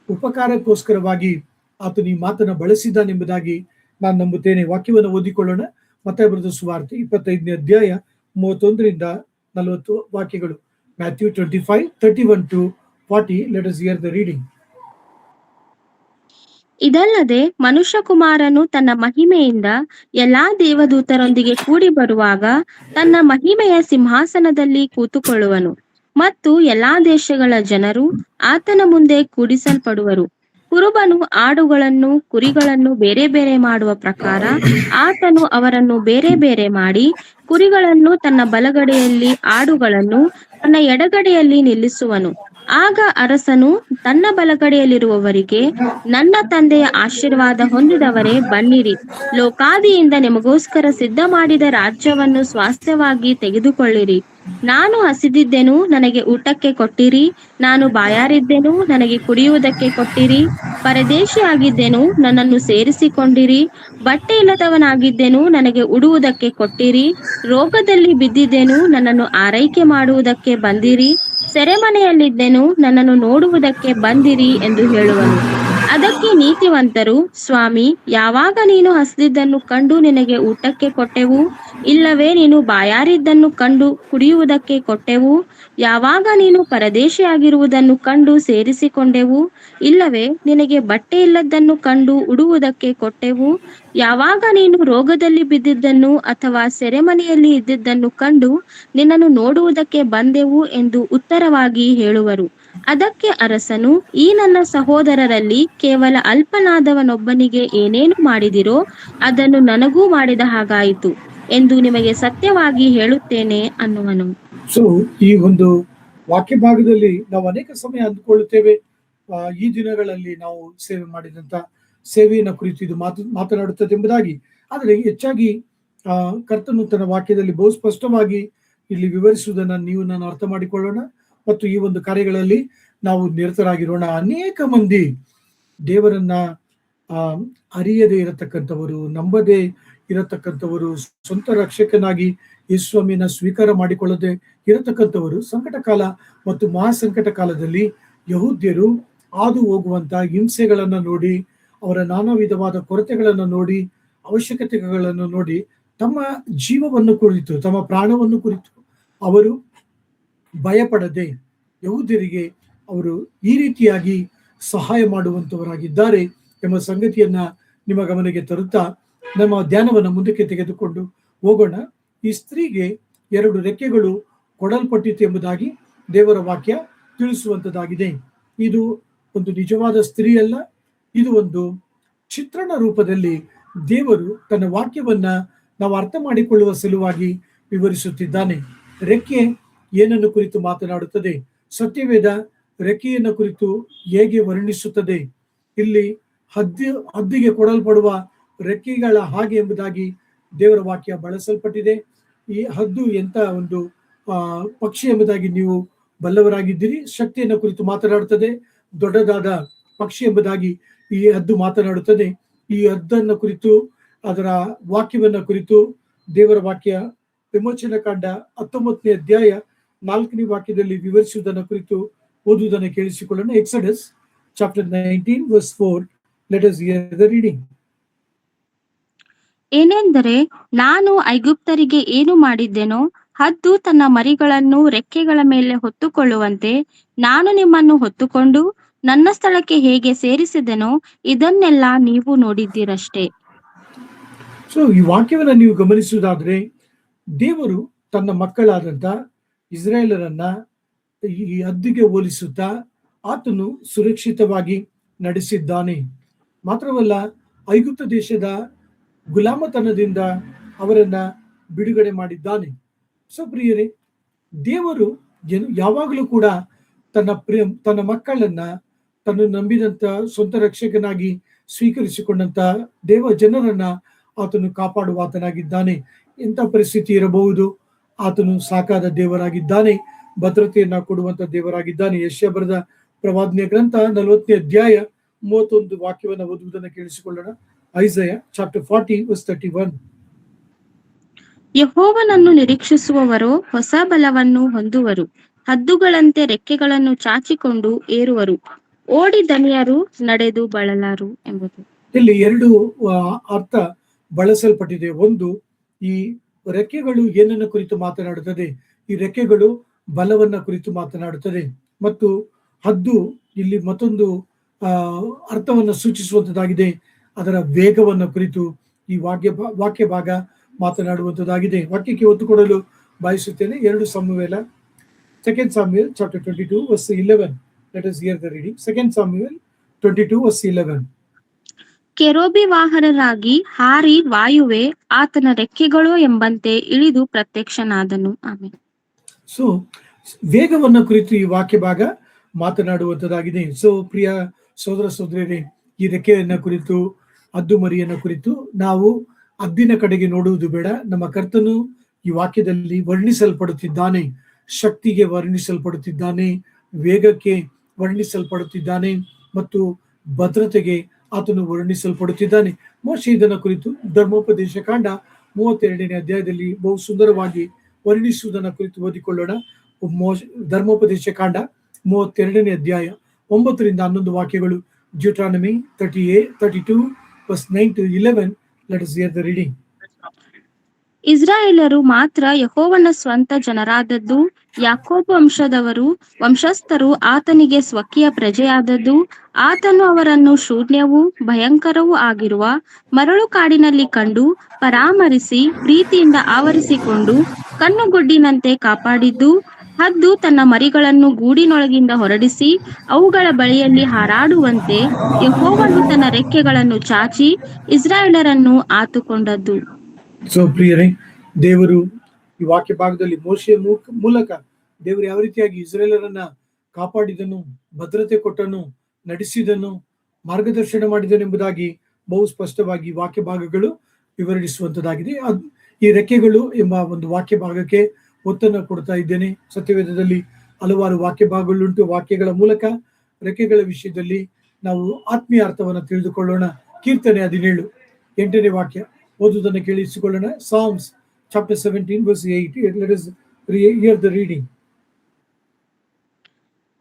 ಉಪಕಾರಕ್ಕೋಸ್ಕರವಾಗಿ ಆತನು ಈ ಮಾತನ್ನ ಬಳಸಿದ್ದಾನೆಂಬುದಾಗಿ ನಾನು ನಂಬುತ್ತೇನೆ. ವಾಕ್ಯವನ್ನು ಓದಿಕೊಳ್ಳೋಣ. ಮತ್ತಾಯ ಬರೆದ ಸುವಾರ್ತೆ 25ನೇ ಅಧ್ಯಾಯ 31ರಿಂದ 40 ವಾಕ್ಯಗಳು. Matthew 25:31-40. Let us hear the reading. ಇದಲ್ಲದೆ ಮನುಷ್ಯಕುಮಾರನು ತನ್ನ ಮಹಿಮೆಯಿಂದ ಎಲ್ಲಾ ದೇವದೂತರೊಂದಿಗೆ ಕೂಡಿ ಬರುವಾಗ ತನ್ನ ಮಹಿಮೆಯ ಸಿಂಹಾಸನದಲ್ಲಿ ಕೂತುಕೊಳ್ಳುವನು ಮತ್ತು ಎಲ್ಲಾ ದೇಶಗಳ ಜನರು ಆತನ ಮುಂದೆ ಕೂಡಿಸಲ್ಪಡುವರು. ಕುರುಬನು ಆಡುಗಳನ್ನು ಕುರಿಗಳನ್ನು ಬೇರೆ ಬೇರೆ ಮಾಡುವ ಪ್ರಕಾರ ಆತನು ಅವರನ್ನು ಬೇರೆ ಬೇರೆ ಮಾಡಿ ಕುರಿಗಳನ್ನು ತನ್ನ ಬಲಗಡೆಯಲ್ಲಿ, ಆಡುಗಳನ್ನು ತನ್ನ ಎಡಗಡೆಯಲ್ಲಿ ನಿಲ್ಲಿಸುವನು. ಆಗ ಅರಸನು ತನ್ನ ಬಲಗಡೆಯಲ್ಲಿರುವವರಿಗೆ, ನನ್ನ ತಂದೆಯ ಆಶೀರ್ವಾದ ಹೊಂದಿದವರೇ, ಬನ್ನಿರಿ, ಲೋಕಾದಿಯಿಂದ ನಿಮಗೋಸ್ಕರ ಸಿದ್ಧ ಮಾಡಿದ ರಾಜ್ಯವನ್ನು ಸ್ವಾಸ್ಥ್ಯವಾಗಿ ತೆಗೆದುಕೊಳ್ಳಿರಿ. ನಾನು ಹಸಿದಿದ್ದೆನು, ನನಗೆ ಊಟಕ್ಕೆ ಕೊಟ್ಟಿರಿ. ನಾನು ಬಾಯಾರಿದ್ದೆನು, ನನಗೆ ಕುಡಿಯುವುದಕ್ಕೆ ಕೊಟ್ಟಿರಿ. ಪರದೇಶಿಯಾಗಿದ್ದೆನು, ನನ್ನನ್ನು ಸೇರಿಸಿಕೊಂಡಿರಿ. ಬಟ್ಟೆ ಇಲ್ಲದವನಾಗಿದ್ದೆನು, ನನಗೆ ಉಡುವುದಕ್ಕೆ ಕೊಟ್ಟಿರಿ. ರೋಗದಲ್ಲಿ ಬಿದ್ದಿದ್ದೆನು, ನನ್ನನ್ನು ಆರೈಕೆ ಮಾಡುವುದಕ್ಕೆ ಬಂದಿರಿ. ಸೆರೆಮನೆಯಲ್ಲಿದ್ದೆನು, ನನ್ನನ್ನು ನೋಡುವುದಕ್ಕೆ ಬಂದಿರಿ ಎಂದು ಹೇಳುವನು. ಅದಕ್ಕೆ ನೀತಿವಂತರು, ಸ್ವಾಮಿ, ಯಾವಾಗ ನೀನು ಹಸಿದಿದ್ದನ್ನು ಕಂಡು ನಿನಗೆ ಊಟಕ್ಕೆ ಕೊಟ್ಟೆವು? ಇಲ್ಲವೇ ನೀನು ಬಾಯಾರಿದ್ದನ್ನು ಕಂಡು ಕುಡಿಯುವುದಕ್ಕೆ ಕೊಟ್ಟೆವು? ಯಾವಾಗ ನೀನು ಪರದೇಶಿಯಾಗಿರುವುದನ್ನು ಕಂಡು ಸೇರಿಸಿಕೊಂಡೆವು? ಇಲ್ಲವೇ ನಿನಗೆ ಬಟ್ಟೆ ಇಲ್ಲದನ್ನು ಕಂಡು ಉಡುವುದಕ್ಕೆ ಕೊಟ್ಟೆವು? ಯಾವಾಗ ನೀನು ರೋಗದಲ್ಲಿ ಬಿದ್ದಿದ್ದನ್ನು ಅಥವಾ ಸೆರೆಮನೆಯಲ್ಲಿ ಇದ್ದಿದ್ದನ್ನು ಕಂಡು ನಿನ್ನನ್ನು ನೋಡುವುದಕ್ಕೆ ಬಂದೆವು ಎಂದು ಉತ್ತರವಾಗಿ ಹೇಳುವರು. ಅದಕ್ಕೆ ಅರಸನು, ಈ ನನ್ನ ಸಹೋದರರಲ್ಲಿ ಕೇವಲ ಅಲ್ಪನಾದವನೊಬ್ಬನಿಗೆ ಏನೇನು ಮಾಡಿದಿರೋ ಅದನ್ನು ನನಗೂ ಮಾಡಿದ ಹಾಗಾಯಿತು ಎಂದು ನಿಮಗೆ ಸತ್ಯವಾಗಿ ಹೇಳುತ್ತೇನೆ ಅನ್ನುವನು. ಸೊ ಈ ಒಂದು ವಾಕ್ಯ ಭಾಗದಲ್ಲಿ ನಾವು ಅನೇಕ ಸಮಯ ಅಂದುಕೊಳ್ಳುತ್ತೇವೆ, ಈ ದಿನಗಳಲ್ಲಿ ನಾವು ಸೇವೆ ಮಾಡಿದಂತ ಸೇವೆಯನ್ನು ಕುರಿತು ಇದು ಮಾತನಾಡುತ್ತದೆ ಎಂಬುದಾಗಿ. ಆದರೆ ಹೆಚ್ಚಾಗಿ ಕರ್ತನು ತನ್ನ ವಾಕ್ಯದಲ್ಲಿ ಬಹು ಸ್ಪಷ್ಟವಾಗಿ ಇಲ್ಲಿ ವಿವರಿಸುವುದನ್ನು ನೀವು ನಾನು ಅರ್ಥ ಮಾಡಿಕೊಳ್ಳೋಣ ಮತ್ತು ಈ ಒಂದು ಕಾರ್ಯಗಳಲ್ಲಿ ನಾವು ನಿರತರಾಗಿರೋಣ. ಅನೇಕ ಮಂದಿ ದೇವರನ್ನ ಅರಿಯದೇ ಇರತಕ್ಕಂಥವರು, ನಂಬದೇ ಇರತಕ್ಕಂಥವರು, ಸ್ವಂತ ರಕ್ಷಕನಾಗಿ ಯೇಸುಸ್ವಾಮಿಯನ್ನ ಸ್ವೀಕಾರ ಮಾಡಿಕೊಳ್ಳದೆ ಇರತಕ್ಕಂಥವರು ಸಂಕಟ ಕಾಲ ಮತ್ತು ಮಹಾಸಂಕಟ ಕಾಲದಲ್ಲಿ ಯಹೂದ್ಯರು ಹಾದು ಹೋಗುವಂತ ಹಿಂಸೆಗಳನ್ನ ನೋಡಿ, ಅವರ ನಾನಾ ವಿಧವಾದ ಕೊರತೆಗಳನ್ನು ನೋಡಿ, ಅವಶ್ಯಕತೆಗಳನ್ನು ನೋಡಿ, ತಮ್ಮ ಜೀವವನ್ನು ಕುರಿತು, ತಮ್ಮ ಪ್ರಾಣವನ್ನು ಕುರಿತು ಅವರು ಭಯಪಡದೆ ಯಹೂದ್ಯರಿಗೆ ಅವರು ಈ ರೀತಿಯಾಗಿ ಸಹಾಯ ಮಾಡುವಂತವರಾಗಿದ್ದಾರೆ ಎಂಬ ಸಂಗತಿಯನ್ನ ನಿಮ್ಮ ಗಮನಕ್ಕೆ ತರುತ್ತಾ ನಮ್ಮ ಧ್ಯಾನವನ್ನು ಮುಂದಕ್ಕೆ ತೆಗೆದುಕೊಂಡು ಹೋಗೋಣ. ಈ ಸ್ತ್ರೀಗೆ 2 ರೆಕ್ಕೆಗಳು ಕೊಡಲ್ಪಟ್ಟಿತು ಎಂಬುದಾಗಿ ದೇವರ ವಾಕ್ಯ ತಿಳಿಸುವಂತದ್ದಾಗಿದೆ. ಇದು ಒಂದು ನಿಜವಾದ ಸ್ತ್ರೀ ಅಲ್ಲ, ಇದು ಒಂದು ಚಿತ್ರಣ ರೂಪದಲ್ಲಿ ದೇವರು ತನ್ನ ವಾಕ್ಯವನ್ನ ನಾವು ಅರ್ಥ ಮಾಡಿಕೊಳ್ಳುವ ಸಲುವಾಗಿ ವಿವರಿಸುತ್ತಿದ್ದಾನೆ. ರೆಕ್ಕೆ ಏನನ್ನು ಕುರಿತು ಮಾತನಾಡುತ್ತದೆ? ಸತ್ಯವೇದ ರೆಕ್ಕೆಯನ್ನು ಕುರಿತು ಹೇಗೆ ವರ್ಣಿಸುತ್ತದೆ? ಇಲ್ಲಿ ಹದ್ದಿಗೆ ಕೊಡಲ್ಪಡುವ ರೆಕ್ಕೆಗಳ ಹಾಗೆ ಎಂಬುದಾಗಿ ದೇವರ ವಾಕ್ಯ ಬಳಸಲ್ಪಟ್ಟಿದೆ. ಈ ಹದ್ದು ಎಂತ ಒಂದು ಪಕ್ಷಿ ಎಂಬುದಾಗಿ ನೀವು ಬಲ್ಲವರಾಗಿದ್ದೀರಿ. ಶಕ್ತಿಯನ್ನು ಕುರಿತು ಮಾತನಾಡುತ್ತದೆ. ದೊಡ್ಡದಾದ ಪಕ್ಷಿ ಎಂಬುದಾಗಿ ಈ ಹದ್ದು ಮಾತನಾಡುತ್ತದೆ. ಈ ಹದ್ದನ್ನು ಕುರಿತು, ಅದರ ವಾಕ್ಯವನ್ನ ಕುರಿತು ದೇವರ ವಾಕ್ಯ ವಿಮೋಚನ ಕಾಂಡ 19ನೇ ಅಧ್ಯಾಯ 4ನೇ ವಾಕ್ಯದಲ್ಲಿ ವಿವರಿಸುವುದನ್ನು ಕುರಿತು ಓದುವುದನ್ನು ಕೇಳಿಸಿಕೊಳ್ಳೋಣ. Exodus chapter 19 verse 4. Let us hear the reading. ಏನೆಂದರೆ, ನಾನು ಐಗುಪ್ತರಿಗೆ ಏನು ಮಾಡಿದ್ದೆನೋ, ಹದ್ದು ತನ್ನ ಮರಿಗಳನ್ನು ರೆಕ್ಕೆಗಳ ಮೇಲೆ ಹೊತ್ತುಕೊಳ್ಳುವಂತೆ ನಾನು ನಿಮ್ಮನ್ನು ಹೊತ್ತುಕೊಂಡು ನನ್ನ ಸ್ಥಳಕ್ಕೆ ಹೇಗೆ ಸೇರಿಸಿದೆನೋ ಇದನ್ನೆಲ್ಲ ನೀವು ನೋಡಿದ್ದೀರಷ್ಟೇ. ಸೊ ಈ ವಾಕ್ಯವನ್ನ ನೀವು ಗಮನಿಸುವುದಾದ್ರೆ, ದೇವರು ತನ್ನ ಮಕ್ಕಳಾದಂತ ಇಸ್ರಾಯೇಲರನ್ನ ಈ ಹದ್ದಿಗೆ ಹೋಲಿಸುತ್ತಾ ಆತನು ಸುರಕ್ಷಿತವಾಗಿ ನಡೆಸಿದ್ದಾನೆ. ಮಾತ್ರವಲ್ಲ, ಐಗುಪ್ತ ದೇಶದ ಗುಲಾಮತನದಿಂದ ಅವರನ್ನ ಬಿಡುಗಡೆ ಮಾಡಿದ್ದಾನೆ. ಸೊ ಪ್ರಿಯರೇ, ದೇವರು ಯಾವಾಗಲೂ ಕೂಡ ತನ್ನ ಮಕ್ಕಳನ್ನ ತನ್ನ ನಂಬಿದಂತ ಸ್ವಂತ ರಕ್ಷಕನಾಗಿ ಸ್ವೀಕರಿಸಿಕೊಂಡಂತ ದೇವ ಜನರನ್ನ ಆತನು ಕಾಪಾಡುವ ಆತನಾಗಿದ್ದಾನೆ. ಎಂಥ ಪರಿಸ್ಥಿತಿ ಇರಬಹುದು, ಆತನು ಸಾಕಾದ ದೇವರಾಗಿದ್ದಾನೆ, ಭದ್ರತೆಯನ್ನ ಕೊಡುವಂತ ದೇವರಾಗಿದ್ದಾನೆ. ಯೆಶಾಯ ಬರೆದ ಪ್ರವಾದನೆಯ ಗ್ರಂಥ 40ನೇ ಅಧ್ಯಾಯ 31 ವಾಕ್ಯವನ್ನ ಓದುವುದನ್ನು ಕೇಳಿಸಿಕೊಳ್ಳೋಣ. ಐಸಯಾ ಚಾಪ್ಟರ್ 40 verse 31. ಯೆಹೋವನನ್ನು ನಿರೀಕ್ಷಿಸುವವರು ಹೊಸ ಬಲವನ್ನು ಹೊಂದುವರು, ಹದ್ದುಗಳಂತೆ ರೆಕ್ಕೆಗಳನ್ನು ಚಾಚಿಕೊಂಡು ಏರುವರು, ಓಡಿ ದಣಿಯರು, ನಡೆದು ಬಳಲಾರು ಎಂಬುದು. ಇಲ್ಲಿ 2 ಅರ್ಥ ಬಳಸಲ್ಪಟ್ಟಿದೆ. ಒಂದು, ಈ ರೆಕ್ಕೆಗಳು ಏನನ್ನ ಕುರಿತು ಮಾತನಾಡುತ್ತದೆ? ಈ ರೆಕ್ಕೆಗಳು ಬಲವನ್ನ ಕುರಿತು ಮಾತನಾಡುತ್ತದೆ. ಮತ್ತು ಹದ್ದು ಇಲ್ಲಿ ಮತ್ತೊಂದು ಅರ್ಥವನ್ನು ಸೂಚಿಸುವಂತದ್ದಾಗಿದೆ. ಅದರ ವೇಗವನ್ನ ಕುರಿತು ಈ ವಾಕ್ಯ ಭಾಗ ಮಾತನಾಡುವಂತದ್ದಾಗಿದೆ. ವಾಕ್ಯಕ್ಕೆ ಒತ್ತು ಕೊಡಲು ಬಯಸುತ್ತೇನೆ. 2 ಸಮುವೇಲ 2 Samuel chapter 22 verse 11. Let us hear the reading. 2 Samuel 22 verse 11. ಕೆರೂಬಿ ವಾಹನರಾಗಿ ಹಾರಿ ವಾಯುವೆ ಆತನ ರೆಕ್ಕೆಗಳು ಎಂಬಂತೆ ಇಳಿದು ಪ್ರತ್ಯಕ್ಷನಾದನು. ಆಮೆನ್. ಸೊ ವೇಗವನ್ನ ಕುರಿತು ಈ ವಾಕ್ಯ ಭಾಗ ಮಾತನಾಡುವಂತದ್ದಾಗಿದೆ. ಸೊ ಪ್ರಿಯ ಸೋದರ ಸೋದರಿಯರೇ, ಈ ರೆಕ್ಕೆಯನ್ನ ಕುರಿತು, ಹದ್ದು ಮರಿಯನ್ನ ಕುರಿತು ನಾವು ಹದ್ದಿನ ಕಡೆಗೆ ನೋಡುವುದು ಬೇಡ. ನಮ್ಮ ಕರ್ತನು ಈ ವಾಕ್ಯದಲ್ಲಿ ವರ್ಣಿಸಲ್ಪಡುತ್ತಿದ್ದಾನೆ. ಶಕ್ತಿಗೆ ವರ್ಣಿಸಲ್ಪಡುತ್ತಿದ್ದಾನೆ, ವೇಗಕ್ಕೆ ವರ್ಣಿಸಲ್ಪಡುತ್ತಿದ್ದಾನೆ ಮತ್ತು ಭದ್ರತೆಗೆ ಆತನು ವರ್ಣಿಸಲ್ಪಡುತ್ತಿದ್ದಾನೆ. ಮೋಶೆ ಇದನ್ನ ಕುರಿತು ಧರ್ಮೋಪದೇಶ ಕಾಂಡ 32ನೇ ಅಧ್ಯಾಯದಲ್ಲಿ ಬಹು ಸುಂದರವಾಗಿ ವರ್ಣಿಸುವುದನ್ನ ಕುರಿತು ಓದಿಕೊಳ್ಳೋಣ. ಧರ್ಮೋಪದೇಶ ಕಾಂಡ 32ನೇ ಅಧ್ಯಾಯ 9ರಿಂದ 11 ವಾಕ್ಯಗಳು. Deuteronomy 32 verse 9 to 11. Let us hear the reading. ಇಸ್ರಾಯೇಲರು ಮಾತ್ರ ಯೆಹೋವನ ಸ್ವಂತ ಜನರಾದದ್ದು, ಯಾಕೋಬ ವಂಶಸ್ಥರು ಆತನಿಗೆ ಸ್ವಕೀಯ ಪ್ರಜೆಯಾದದ್ದು. ಆತನು ಅವರನ್ನು ಶೂನ್ಯವೂ ಭಯಂಕರವೂ ಆಗಿರುವ ಮರಳು ಕಾಡಿನಲ್ಲಿ ಕಂಡು ಪರಾಮರಿಸಿ ಪ್ರೀತಿಯಿಂದ ಆವರಿಸಿಕೊಂಡು ಕಣ್ಣುಗುಡ್ಡಿನಂತೆ ಕಾಪಾಡಿದ್ದು. ಹದ್ದು ತನ್ನ ಮರಿಗಳನ್ನು ಗೂಡಿನೊಳಗಿಂದ ಹೊರಡಿಸಿ ಅವುಗಳ ಬಳಿಯಲ್ಲಿ ಹಾರಾಡುವಂತೆ ಯೆಹೋವನು ತನ್ನ ರೆಕ್ಕೆಗಳನ್ನು ಚಾಚಿ ಇಸ್ರಾಯೇಲರನ್ನು ಆತುಕೊಂಡದ್ದು. ಸೊ ಪ್ರಿಯರೇ, ದೇವರು ಈ ವಾಕ್ಯ ಭಾಗದಲ್ಲಿ ಮೋಶೆಯ ಮೂಲಕ ದೇವರು ಯಾವ ರೀತಿಯಾಗಿ ಇಸ್ರಾಯೇಲರನ್ನ ಕಾಪಾಡಿದನು, ಭದ್ರತೆ ಕೊಟ್ಟನು, ನಡೆಸಿದನು, ಮಾರ್ಗದರ್ಶನ ಮಾಡಿದನು ಎಂಬುದಾಗಿ ಬಹು ಸ್ಪಷ್ಟವಾಗಿ ವಾಕ್ಯ ಭಾಗಗಳು ವಿವರಿಸುವಂತದ್ದಾಗಿದೆ. ಈ ರೆಕ್ಕೆಗಳು ಎಂಬ ಒಂದು ವಾಕ್ಯ ಭಾಗಕ್ಕೆ ಒತ್ತನ್ನು ಕೊಡ್ತಾ ಇದ್ದೇನೆ. ಸತ್ಯವೇದದಲ್ಲಿ ಹಲವಾರು ವಾಕ್ಯ ಭಾಗಗಳುಂಟು. ವಾಕ್ಯಗಳ ಮೂಲಕ ರೆಕ್ಕೆಗಳ ವಿಷಯದಲ್ಲಿ ನಾವು ಆತ್ಮೀಯ ಅರ್ಥವನ್ನು ತಿಳಿದುಕೊಳ್ಳೋಣ. ಕೀರ್ತನೆ 17 8ನೇ ವಾಕ್ಯ ಓದುವುದನ್ನು ಕೇಳಿಸಿಕೊಳ್ಳೋಣ. Psalms chapter 17 verse 8. Let us hear the reading.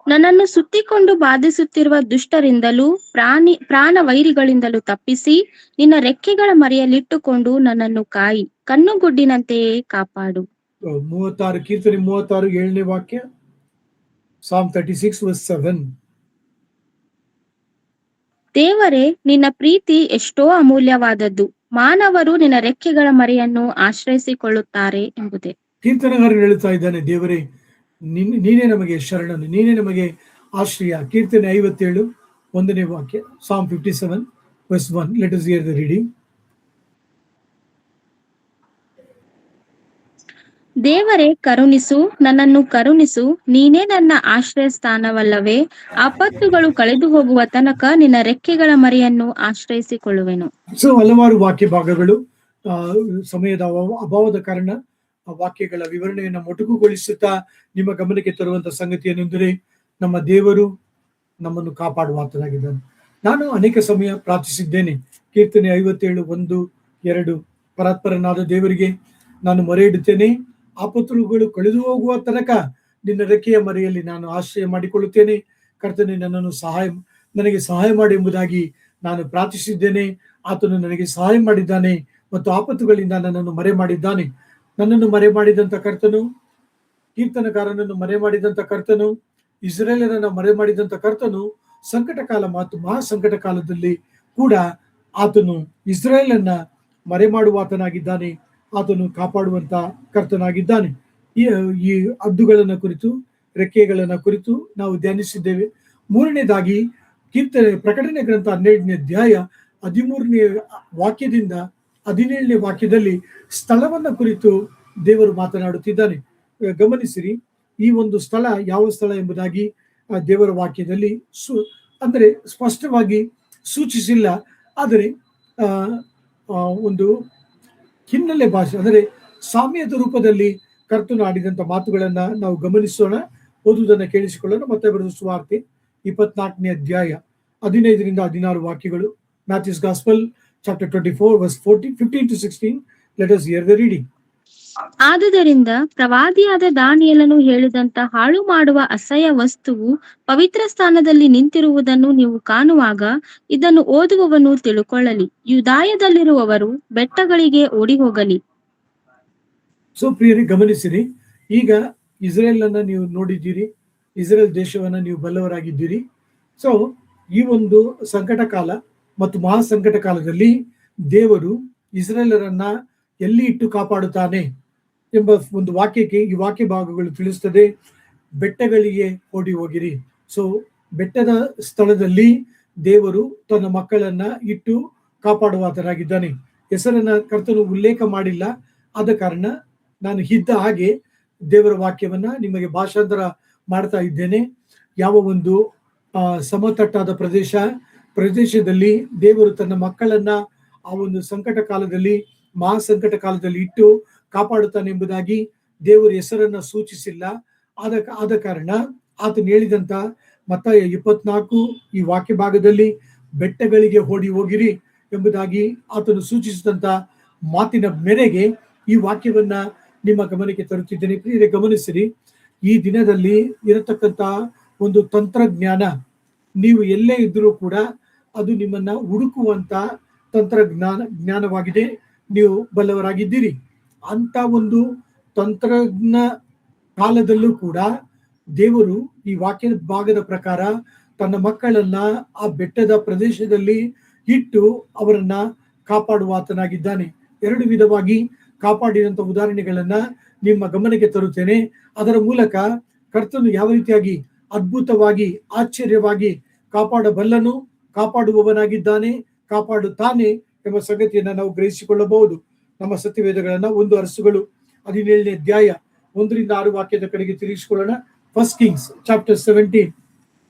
ನನ್ನನ್ನು ಸುತ್ತಿಕೊಂಡು ಬಾಧಿಸುತ್ತಿರುವ ದುಷ್ಟರಿಂದಲೂ ಪ್ರಾಣ ವೈರಿಗಳಿಂದಲೂ ತಪ್ಪಿಸಿ ನಿನ್ನ ರೆಕ್ಕೆಗಳ ಮರೆಯಲ್ಲಿಟ್ಟುಕೊಂಡು ನನ್ನನ್ನು ಕಾಯಿ, ಕಣ್ಣುಗುಡ್ಡಿನಂತೆಯೇ ಕಾಪಾಡು. 36 ಕೀರ್ತನೆ 36 7ನೇ ವಾಕ್ಯ. Psalm 36 verse 7. ದೇವರೇ, ನಿನ್ನ ಪ್ರೀತಿ ಎಷ್ಟೋ ಅಮೂಲ್ಯವಾದದ್ದು, ಮಾನವರು ನಿನ್ನ ರೆಕ್ಕೆಗಳ ಮರೆಯನ್ನು ಆಶ್ರಯಿಸಿಕೊಳ್ಳುತ್ತಾರೆ ಎಂಬುದೇ. ಕೀರ್ತನೆಗಾರನು ಹೇಳುತ್ತಾ ಇದ್ದಾನೆ, ದೇವರೇ ನೀನೇ ನಮಗೆ ಶರಣನು, ನೀನೇ ನಮಗೆ ಆಶ್ರಯ. ಕೀರ್ತನೆ 57 1ನೇ ವಾಕ್ಯ. Psalm 57 verse 1. Let us hear the reading. ದೇವರೇ, ಕರುಣಿಸು, ನನ್ನನ್ನು ಕರುಣಿಸು, ನೀನೇ ನನ್ನ ಆಶ್ರಯ ಸ್ಥಾನವಲ್ಲವೇ? ಆಪತ್ತುಗಳು ಕಳೆದು ಹೋಗುವ ತನಕ ನಿನ್ನ ರೆಕ್ಕೆಗಳ ಮರೆಯನ್ನು ಆಶ್ರಯಿಸಿಕೊಳ್ಳುವೆನು. ಸೊ ಹಲವಾರು ವಾಕ್ಯ ಭಾಗಗಳು, ಸಮಯದ ಅಭಾವದ ಕಾರಣ ಆ ವಾಕ್ಯಗಳ ವಿವರಣೆಯನ್ನು ಮೊಟಕುಗೊಳಿಸುತ್ತಾ ನಿಮ್ಮ ಗಮನಕ್ಕೆ ತರುವಂತ ಸಂಗತಿ ಏನೆಂದರೆ, ನಮ್ಮ ದೇವರು ನಮ್ಮನ್ನು ಕಾಪಾಡುವಾತನಾಗಿದ್ದಾನೆ. ನಾನು ಅನೇಕ ಸಮಯ ಪ್ರಾರ್ಥಿಸಿದ್ದೇನೆ. ಕೀರ್ತನೆ 57 1 2. ಪರಾತ್ಪರನಾದ ದೇವರಿಗೆ ನಾನು ಮೊರೆ ಇಡುತ್ತೇನೆ, ಆಪತ್ತುಗಳು ಕಳೆದು ಹೋಗುವ ತನಕ ನಿನ್ನ ರೆಕ್ಕೆಯ ಮರೆಯಲ್ಲಿ ನಾನು ಆಶ್ರಯ ಮಾಡಿಕೊಳ್ಳುತ್ತೇನೆ. ಕರ್ತನೆ, ನನಗೆ ಸಹಾಯ ಮಾಡಿ ಎಂಬುದಾಗಿ ನಾನು ಪ್ರಾರ್ಥಿಸಿದ್ದೇನೆ. ಆತನು ನನಗೆ ಸಹಾಯ ಮಾಡಿದ್ದಾನೆ ಮತ್ತು ಆಪತ್ತುಗಳಿಂದ ನನ್ನನ್ನು ಮರೆ ಮಾಡಿದ್ದಾನೆ. ನನ್ನನ್ನು ಮರೆ ಮಾಡಿದಂತ ಕರ್ತನು, ಕೀರ್ತನಕಾರನನ್ನು ಮರೆ ಮಾಡಿದಂತ ಕರ್ತನು, ಇಸ್ರೇಲರನ್ನ ಮರೆ ಮಾಡಿದಂತ ಕರ್ತನು, ಸಂಕಟ ಕಾಲ ಮತ್ತು ಮಹಾ ಸಂಕಟ ಕಾಲದಲ್ಲಿ ಕೂಡ ಆತನು ಇಸ್ರೇಲನ್ನ ಮರೆ ಮಾಡುವಾತನಾಗಿದ್ದಾನೆ. ಆತನು ಕಾಪಾಡುವಂತ ಕರ್ತನಾಗಿದ್ದಾನೆ. ಈ ಹದ್ದುಗಳನ್ನ ಕುರಿತು, ರೆಕ್ಕೆಗಳನ್ನ ಕುರಿತು ನಾವು ಧ್ಯಾನಿಸಿದ್ದೇವೆ. ಮೂರನೇದಾಗಿ ಪ್ರಕಟಣೆ ಗ್ರಂಥ 12ನೇ ಅಧ್ಯಾಯ 13ನೇ ವಾಕ್ಯದಿಂದ 17ನೇ ವಾಕ್ಯದಲ್ಲಿ ಸ್ಥಳವನ್ನ ಕುರಿತು ದೇವರು ಮಾತನಾಡುತ್ತಿದ್ದಾನೆ. ಗಮನಿಸಿರಿ, ಈ ಒಂದು ಸ್ಥಳ ಯಾವ ಸ್ಥಳ ಎಂಬುದಾಗಿ ದೇವರ ವಾಕ್ಯದಲ್ಲಿ ಅಂದ್ರೆ ಸ್ಪಷ್ಟವಾಗಿ ಸೂಚಿಸಿಲ್ಲ. ಆದರೆ ಒಂದು ಹಿನ್ನೆಲೆ ಭಾಷೆ, ಅಂದರೆ ಸಾಮ್ಯದ ರೂಪದಲ್ಲಿ ಕರ್ತನು ಆಡಿದಂತ ಮಾತುಗಳನ್ನ ನಾವು ಗಮನಿಸೋಣ. ಓದುವುದನ್ನ ಕೇಳಿಸಿಕೊಳ್ಳೋಣ. ಮತ್ತೆ ಬರೆದ ಸುವಾರ್ತೆ 24ನೇ ಅಧ್ಯಾಯ 15ರಿಂದ 16 ವಾಕ್ಯಗಳು. Mathews Gospel chapter 24 verse 15 to 16. Let us hear the reading. ಆದುದರಿಂದ ಪ್ರವಾದಿಯಾದ ದಾನಿಯೇಲನು ಹೇಳಿದಂತ ಹಾಳು ಮಾಡುವ ಅಸಹ್ಯ ವಸ್ತುವು ಪವಿತ್ರ ಸ್ಥಾನದಲ್ಲಿ ನಿಂತಿರುವುದನ್ನು ನೀವು ಕಾಣುವಾಗ ಇದನ್ನು ಓದುವವನು ತಿಳುಕೊಳ್ಳಲಿ. ಯೂದಾಯದಲ್ಲಿರುವವರು ಬೆಟ್ಟಗಳಿಗೆ ಓಡಿ ಹೋಗಲಿ. ಸೊ ಪ್ರಿಯರೇ, ಗಮನಿಸಿರಿ, ಈಗ ಇಸ್ರೇಲ್ ಅನ್ನ ನೀವು ನೋಡಿದ್ದೀರಿ, ಇಸ್ರೇಲ್ ದೇಶವನ್ನ ನೀವು ಬಲ್ಲವರಾಗಿದ್ದೀರಿ. ಸೊ ಈ ಒಂದು ಸಂಕಟ ಕಾಲ ಮತ್ತು ಮಹಾ ಸಂಕಟ ಕಾಲದಲ್ಲಿ ದೇವರು ಇಸ್ರೇಲರನ್ನ ಎಲ್ಲಿ ಇಟ್ಟು ಕಾಪಾಡುತ್ತಾನೆ ಎಂಬ ಒಂದು ವಾಕ್ಯಕ್ಕೆ ಈ ವಾಕ್ಯ ಭಾಗಗಳು ತಿಳಿಸ್ತದೆ. ಬೆಟ್ಟಗಳಿಗೆ ಓಡಿ ಹೋಗಿರಿ. ಸೊ ಬೆಟ್ಟದ ಸ್ಥಳದಲ್ಲಿ ದೇವರು ತನ್ನ ಮಕ್ಕಳನ್ನ ಇಟ್ಟು ಕಾಪಾಡುವಾತನಾಗಿದ್ದಾನೆ. ಹೆಸರನ್ನ ಕರ್ತನು ಉಲ್ಲೇಖ ಮಾಡಿಲ್ಲ. ಆದ ಕಾರಣ ನಾನು ಇದ್ದ ಹಾಗೆ ದೇವರ ವಾಕ್ಯವನ್ನ ನಿಮಗೆ ಭಾಷಾಂತರ ಮಾಡ್ತಾ ಇದ್ದೇನೆ. ಯಾವ ಒಂದು ಸಮತಟ್ಟಾದ ಪ್ರದೇಶದಲ್ಲಿ ದೇವರು ತನ್ನ ಮಕ್ಕಳನ್ನ ಆ ಒಂದು ಸಂಕಟ ಕಾಲದಲ್ಲಿ, ಮಹಾ ಸಂಕಟ ಕಾಲದಲ್ಲಿ ಇಟ್ಟು ಕಾಪಾಡುತ್ತಾನೆ ಎಂಬುದಾಗಿ ದೇವರ ಹೆಸರನ್ನ ಸೂಚಿಸಿಲ್ಲ. ಆದ ಕಾರಣ ಆತನು ಹೇಳಿದಂತ ಮತ್ತಾಯ 24 ಈ ವಾಕ್ಯ ಭಾಗದಲ್ಲಿ ಬೆಟ್ಟಗಳಿಗೆ ಓಡಿ ಹೋಗಿರಿ ಎಂಬುದಾಗಿ ಆತನು ಸೂಚಿಸಿದಂತ ಮಾತಿನ ಮೇರೆಗೆ ಈ ವಾಕ್ಯವನ್ನ ನಿಮ್ಮ ಗಮನಕ್ಕೆ ತರುತ್ತಿದ್ದೇನೆ. ಪ್ರಿಯರೇ, ಗಮನಿಸಿರಿ, ಈ ದಿನದಲ್ಲಿ ಇರತಕ್ಕಂತ ಒಂದು ತಂತ್ರಜ್ಞಾನ, ನೀವು ಎಲ್ಲೇ ಇದ್ರೂ ಕೂಡ ಅದು ನಿಮ್ಮನ್ನ ಹುಡುಕುವಂತ ಜ್ಞಾನವಾಗಿದೆ. ನೀವು ಬಲ್ಲವರಾಗಿದ್ದೀರಿ. ಅಂತ ಒಂದು ತಂತ್ರಜ್ಞ ಕಾಲದಲ್ಲೂ ಕೂಡ ದೇವರು ಈ ವಾಕ್ಯದ ಭಾಗದ ಪ್ರಕಾರ ತನ್ನ ಮಕ್ಕಳನ್ನ ಆ ಬೆಟ್ಟದ ಪ್ರದೇಶದಲ್ಲಿ ಇಟ್ಟು ಅವರನ್ನ ಕಾಪಾಡುವಾತನಾಗಿದ್ದಾನೆ. 2 ವಿಧವಾಗಿ ಕಾಪಾಡಿದಂತ ಉದಾಹರಣೆಗಳನ್ನ ನಿಮ್ಮ ಗಮನಕ್ಕೆ ತರುತ್ತೇನೆ. ಅದರ ಮೂಲಕ ಕರ್ತನು ಯಾವ ರೀತಿಯಾಗಿ ಅದ್ಭುತವಾಗಿ, ಆಶ್ಚರ್ಯವಾಗಿ ಕಾಪಾಡಬಲ್ಲನು, ಕಾಪಾಡುವವನಾಗಿದ್ದಾನೆ, ಕಾಪಾಡುತ್ತಾನೆ ಎಂಬ ಸಂಗತಿಯನ್ನ ನಾವು ಗ್ರಹಿಸಿಕೊಳ್ಳಬಹುದು. ನಮ್ಮ ಸತ್ಯವೇದಗಳನ್ನ 1 ಅರಸುಗಳು 17ನೇ ಅಧ್ಯಾಯ 1ರಿಂದ 6 ವಾಕ್ಯದ ಕಡೆಗೆ ತಿರುಗಿಸಿಕೊಳ್ಳೋಣ. First Kings chapter 17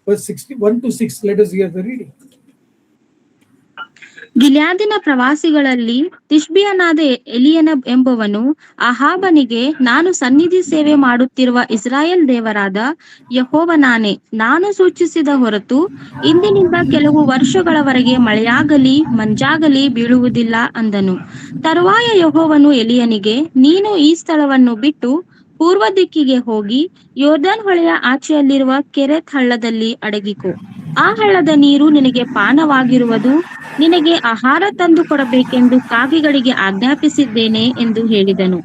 verse 1 to 6. Let us hear the reading. ಗಿಲ್ಯಾದಿನ ಪ್ರವಾಸಿಗಳಲ್ಲಿ ತಿಷ್ಬಿಯನಾದ ಎಲಿಯನ ಎಂಬುವನು ಅಹಾಬನಿಗೆ, ನಾನು ಸನ್ನಿಧಿ ಸೇವೆ ಮಾಡುತ್ತಿರುವ ಇಸ್ರಾಯೇಲ್ ದೇವರಾದ ಯೆಹೋವನಾನೇ, ನಾನು ಸೂಚಿಸಿದ ಹೊರತು ಇಂದಿನಿಂದ ಕೆಲವು ವರ್ಷಗಳವರೆಗೆ ಮಳೆಯಾಗಲಿ ಮಂಜಾಗಲಿ ಬೀಳುವುದಿಲ್ಲ ಅಂದನು. ತರುವಾಯ ಯೆಹೋವನು ಎಲಿಯನಿಗೆ, ನೀನು ಈ ಸ್ಥಳವನ್ನು ಬಿಟ್ಟು ಪೂರ್ವ ದಿಕ್ಕಿಗೆ ಹೋಗಿ ಯೊರ್ದನ್ ಹೊಳೆಯ ಆಚೆಯಲ್ಲಿರುವ ಕೆರೆತ್ ಹಳ್ಳದಲ್ಲಿ ಅಡಗಿಕೋ. ಆ ಹಳ್ಳದ ನೀರು ನಿನಗೆ ಪಾನವಾಗಿರುವುದು. ನಿನಗೆ ಆಹಾರ ತಂದು ಕೊಡಬೇಕೆಂದು ಕಾಗೆಗಳಿಗೆ ಆಜ್ಞಾಪಿಸಿದ್ದೇನೆ ಎಂದು ಹೇಳಿದನು.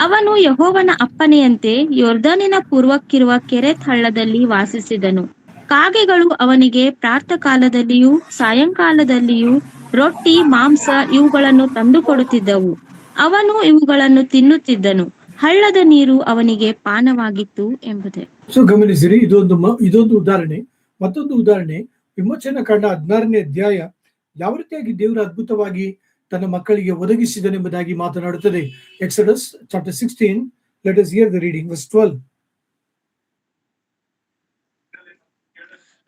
ಅವನು ಯೆಹೋವನ ಅಪ್ಪಣೆಯಂತೆ ಯೊರ್ದನಿನ ಪೂರ್ವಕ್ಕಿರುವ ಕೆರೆತ್ ಹಳ್ಳದಲ್ಲಿ ವಾಸಿಸಿದನು. ಕಾಗೆಗಳು ಅವನಿಗೆ ಪ್ರಾತಃಕಾಲದಲ್ಲಿಯೂ ಸಾಯಂಕಾಲದಲ್ಲಿಯೂ ರೊಟ್ಟಿ, ಮಾಂಸ ಇವುಗಳನ್ನು ತಂದುಕೊಡುತ್ತಿದ್ದವು. ಅವನು ಇವುಗಳನ್ನು ತಿನ್ನುತ್ತಿದ್ದನು. ಹಳ್ಳದ ನೀರು ಅವನಿಗೆ ಪಾನವಾಗಿತ್ತು ಎಂಬುದೇ. ಸೊ ಗಮನಿಸಿರಿ, ಇದೊಂದು ಉದಾಹರಣೆ. ಮತ್ತೊಂದು ಉದಾಹರಣೆ ವಿಮೋಚನಾ ಕಾಂಡ 16ನೇ ಅಧ್ಯಾಯ ಯಾವ ರೀತಿಯಾಗಿ ದೇವರು ಅದ್ಭುತವಾಗಿ ತನ್ನ ಮಕ್ಕಳಿಗೆ ಒದಗಿಸಿದನೆಂಬುದಾಗಿ ಮಾತನಾಡುತ್ತದೆ. Exodus chapter 16, let us hear the reading, verse 12.